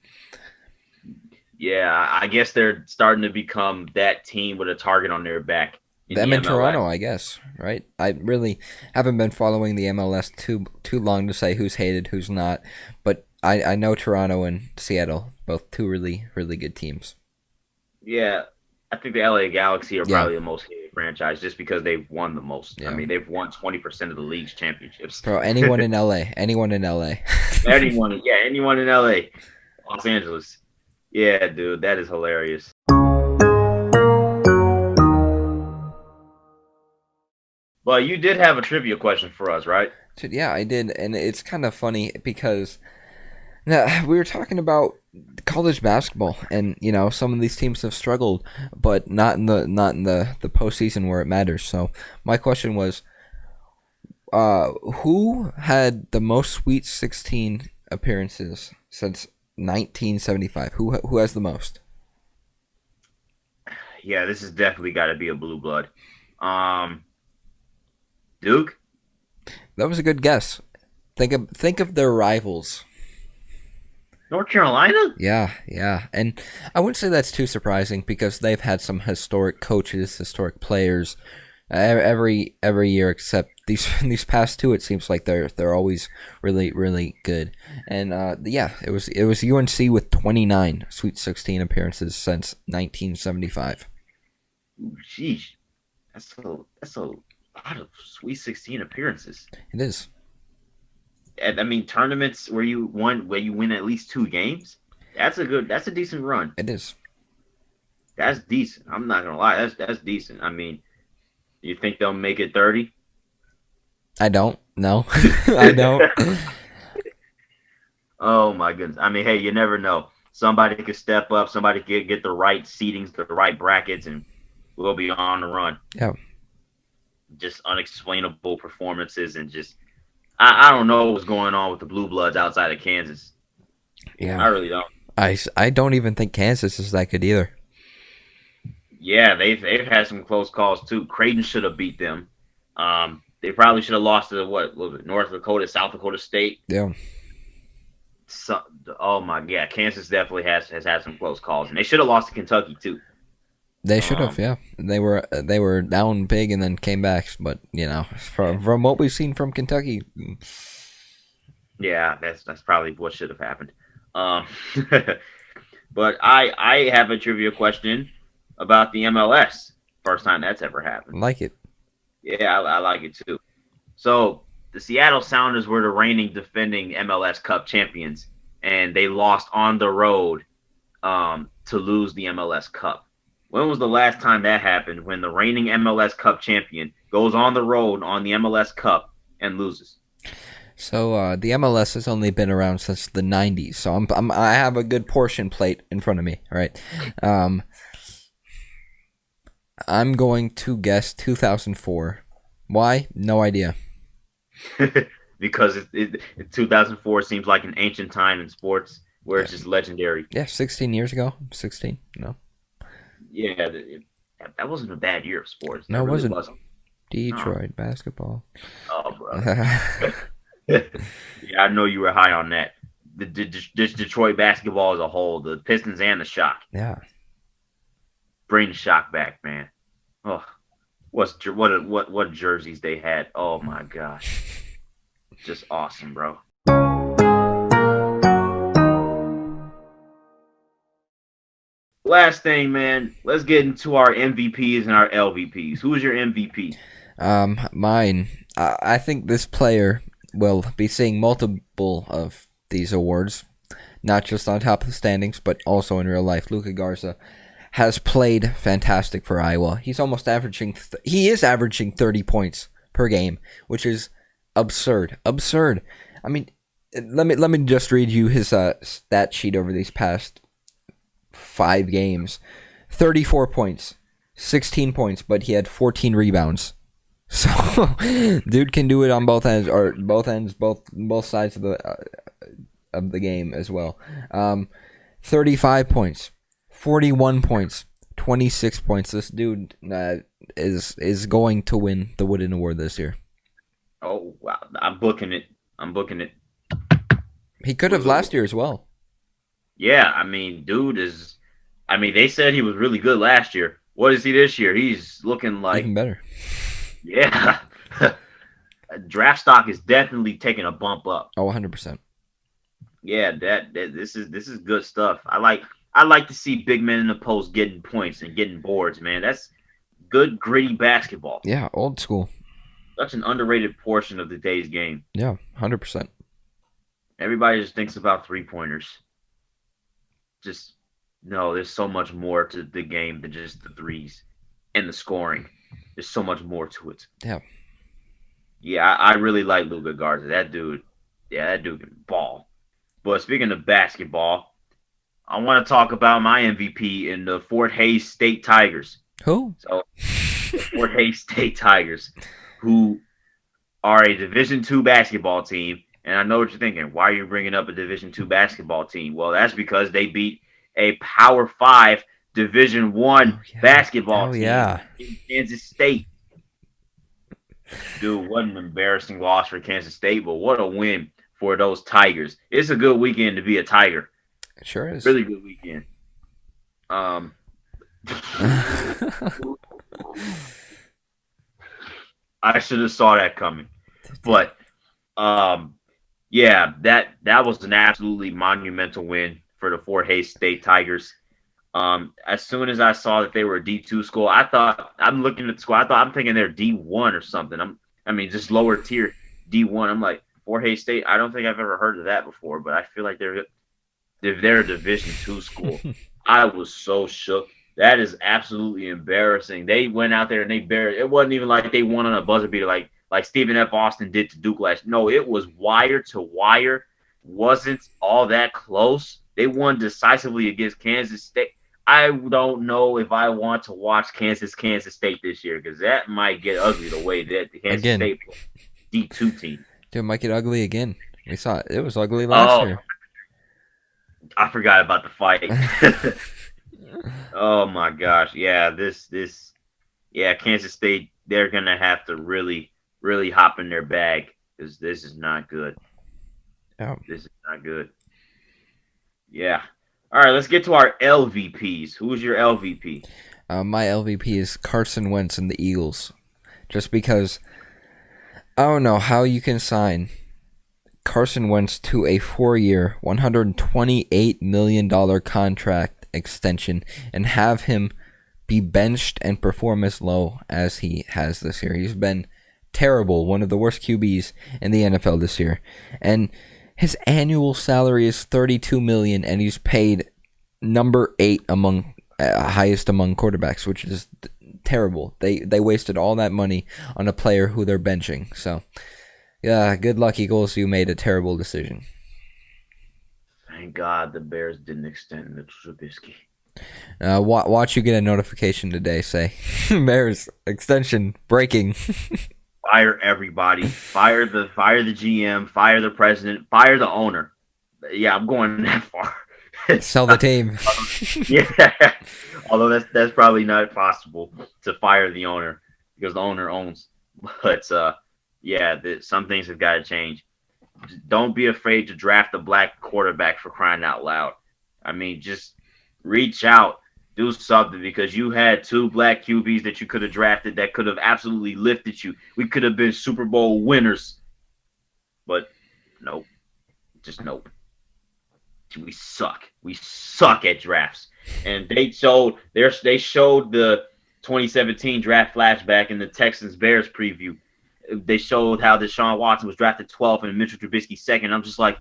Yeah, I guess they're starting to become that team with a target on their back. Them in MLS. Toronto, I guess, right? I really haven't been following the MLS too long to say who's hated, who's not. But I know Toronto and Seattle, both two really, really good teams. Yeah, I think the LA Galaxy are probably the most hated franchise just because they've won the most. Yeah. I mean, they've won 20% of the league's championships. Bro, anyone in LA. Anyone in LA. anyone in LA. Los Angeles. Yeah, dude, that is hilarious. Well, you did have a trivia question for us, right? Dude, yeah, I did, and it's kind of funny because we were talking about college basketball, and some of these teams have struggled, but not in the postseason where it matters. So my question was, who had the most Sweet 16 appearances since 1975? Who has the most? Yeah, this has definitely got to be a blue blood. Duke? That was a good guess. Think of their rivals. North Carolina? Yeah. And I wouldn't say that's too surprising because they've had some historic coaches, historic players every year except these past two. It seems like they're always really, really good. And it was UNC with 29 Sweet 16 appearances since 1975. Ooh, sheesh. That's a lot of Sweet 16 appearances. It is. I mean, tournaments where you win at least 2 games. That's a decent run. It is. That's decent. I'm not gonna lie. That's decent. I mean, you think they'll make it 30? I don't. No, I don't. Oh my goodness. I mean, hey, you never know. Somebody could step up. Somebody could get the right seedings, the right brackets, and we'll be on the run. Yeah. Just unexplainable performances and just I don't know what's going on with the Blue Bloods outside of Kansas. Yeah. I really don't. I don't even think Kansas is that good either. Yeah, they've had some close calls too. Creighton should have beat them. They probably should have lost to what was it, North Dakota, South Dakota State. Yeah. Oh my God, Kansas definitely has had some close calls, and they should have lost to Kentucky too. They should have, yeah. They were down big and then came back, but from what we've seen from Kentucky, yeah, that's probably what should have happened. But I have a trivia question about the MLS. First time that's ever happened. like it. Yeah, I like it too. So the Seattle Sounders were the reigning defending MLS Cup champions, and they lost on the road to lose the MLS Cup. When was the last time that happened when the reigning MLS Cup champion goes on the road on the MLS Cup and loses? So the MLS has only been around since the 90s, so I have a good portion plate in front of me, right? I'm going to guess 2004. Why? No idea. Because 2004 seems like an ancient time in sports where it's just legendary. Yeah, 16 years ago. 16, no. Yeah, that wasn't a bad year of sports. No, it really wasn't. Detroit basketball. Oh, bro. Yeah, I know you were high on that. This Detroit basketball as a whole, the Pistons and the Shock. Yeah. Bring the Shock back, man. Oh, what jerseys they had. Oh my gosh, just awesome, bro. Last thing, man. Let's get into our MVPs and our LVPs. Who is your MVP? Mine. I think this player will be seeing multiple of these awards, not just on top of the standings, but also in real life. Luka Garza has played fantastic for Iowa. He is averaging 30 points per game, which is absurd. I mean, let me just read you his stat sheet over these past 5 games. 34 points, 16 points, but he had 14 rebounds. So, dude can do it on both ends, both sides of the game as well. 35 points, 41 points, 26 points. This dude is going to win the Wooden Award this year. Oh wow, I'm booking it. He could have last year as well. Yeah, I mean, they said he was really good last year. What is he this year? He's looking like Even better. Yeah. Draft stock is definitely taking a bump up. Oh, 100%. Yeah, this is good stuff. I like to see big men in the post getting points and getting boards, man. That's good gritty basketball. Yeah, old school. Such an underrated portion of today's game. Yeah, 100%. Everybody just thinks about 3-pointers. Just no, there's so much more to the game than just the threes and the scoring. There's so much more to it. Yeah. Yeah, I really like Luka Garza. That dude can ball. But speaking of basketball, I want to talk about my MVP in the Fort Hays State Tigers. Who? So, the Fort Hays State Tigers, who are a Division II basketball team. And I know what you're thinking. Why are you bringing up a Division II basketball team? Well, that's because they beat a Power 5 Division I basketball team in Kansas State. Dude, what an embarrassing loss for Kansas State, but what a win for those Tigers. It's a good weekend to be a Tiger. It sure is. Really good weekend. I should have saw that coming. But yeah, that was an absolutely monumental win for the Fort Hays State Tigers. As soon as I saw that they were a D2 school, I'm looking at the school. I'm thinking they're D1 or something. Just lower tier D1. I'm like, Fort Hays State. I don't think I've ever heard of that before, but I feel like they're a Division II school. I was so shook. That is absolutely embarrassing. They went out there and they buried. It wasn't even like they won on a buzzer beater like Stephen F. Austin did to Duke last. No, it was wire to wire. Wasn't all that close. They won decisively against Kansas State. I don't know if I want to watch Kansas State this year because that might get ugly the way that the Kansas State D2 team. Dude, it might get ugly again. We saw it. It was ugly last year. I forgot about the fight. Oh my gosh. Yeah, Kansas State, they're going to have to really, really hop in their bag because this is not good. Oh. This is not good. Yeah. All right, let's get to our LVPs. Who's your LVP? My LVP is Carson Wentz and the Eagles. Just because I don't know how you can sign Carson Wentz to a 4-year, $128 million contract extension and have him be benched and perform as low as he has this year. He's been terrible, one of the worst QBs in the NFL this year. And his annual salary is $32 million, and he's paid number 8 among highest among quarterbacks, which is terrible. They wasted all that money on a player who they're benching. So, yeah, good luck, Eagles. You made a terrible decision. Thank God the Bears didn't extend the Trubisky. Watch you get a notification today. Say, Bears extension breaking. Fire everybody. Fire the GM. Fire the president. Fire the owner. Yeah, I'm going that far. Sell the team. Yeah, although that's probably not possible to fire the owner because the owner owns. But some things have got to change. Don't be afraid to draft a black quarterback for crying out loud. I mean, just reach out. Do something because you had 2 black QBs that you could have drafted that could have absolutely lifted you. We could have been Super Bowl winners. But nope. Just nope. We suck. We suck at drafts. And they showed the 2017 draft flashback in the Texans-Bears preview. They showed how Deshaun Watson was drafted 12th and Mitchell Trubisky 2nd. I'm just like,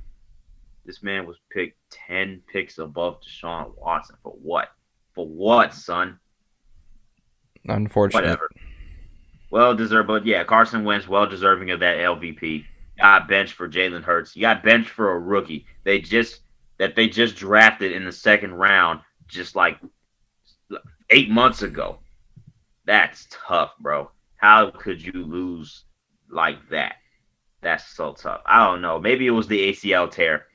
this man was picked 10 picks above Deshaun Watson. For what? For what, son? Unfortunate. Whatever. Well deserved, but yeah, Carson Wentz well deserving of that LVP. Got benched for Jalen Hurts. You got benched for a rookie. They just drafted in the second round, just like 8 months ago. That's tough, bro. How could you lose like that? That's so tough. I don't know. Maybe it was the ACL tear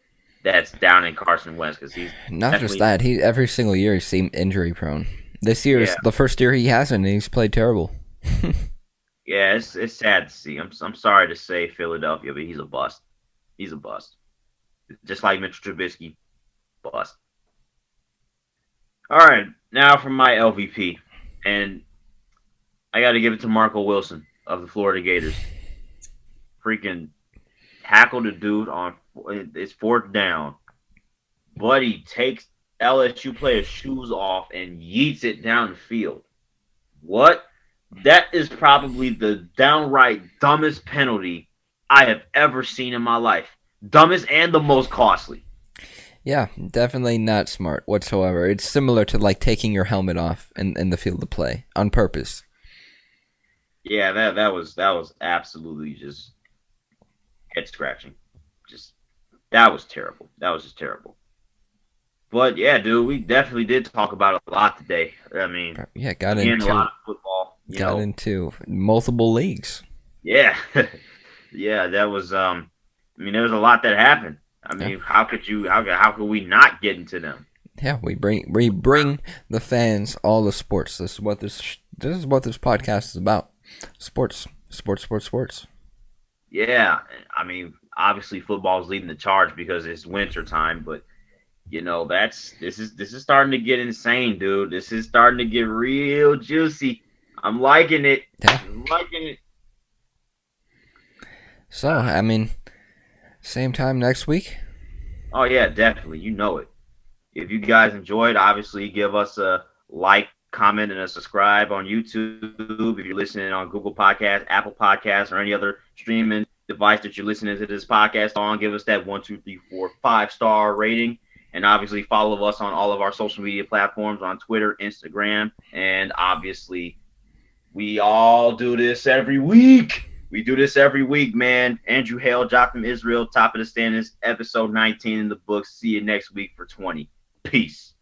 that's down in Carson Wentz because he's Not just definitely that, he every single year he seemed injury prone. This year is yeah. the first year he hasn't, and he's played terrible. Yeah, it's sad to see. I'm sorry to say Philadelphia, but he's a bust. He's a bust. Just like Mitchell Trubisky, bust. All right, now for my LVP, and I got to give it to Marco Wilson of the Florida Gators. Freaking tackled a dude on it's fourth down, but he takes LSU player's shoes off and yeets it down the field. What? That is probably the downright dumbest penalty I have ever seen in my life. Dumbest and the most costly. Yeah, definitely not smart whatsoever. It's similar to like taking your helmet off in the field of play on purpose. Yeah, that was absolutely just head scratching. Just that was terrible. That was just terrible. But yeah, dude, we definitely did talk about it a lot today. I mean, Yeah, again, a lot of football. got into multiple leagues. Yeah, yeah, that was. I mean, there was a lot that happened. I mean, how could we not get into them? Yeah, we bring the fans all the sports. This is what this podcast is about. Sports. Yeah, I mean, obviously football's leading the charge because it's winter time, but you know, this is starting to get insane, dude. This is starting to get real juicy. I'm liking it. Yeah. I'm liking it. So, I mean, same time next week. Oh yeah, definitely. You know it. If you guys enjoyed, obviously give us a like, comment, and a subscribe on YouTube. If you're listening on Google Podcasts, Apple Podcasts, or any other streaming device that you're listening to this podcast on, give us that 1, 2, 3, 4, 5-star rating. And obviously follow us on all of our social media platforms on Twitter, Instagram, and obviously we all do this every week. We do this every week, man. Andrew Hale, Jotham Israel, Top of the Standings, episode 19 in the books. See you next week for 20. Peace.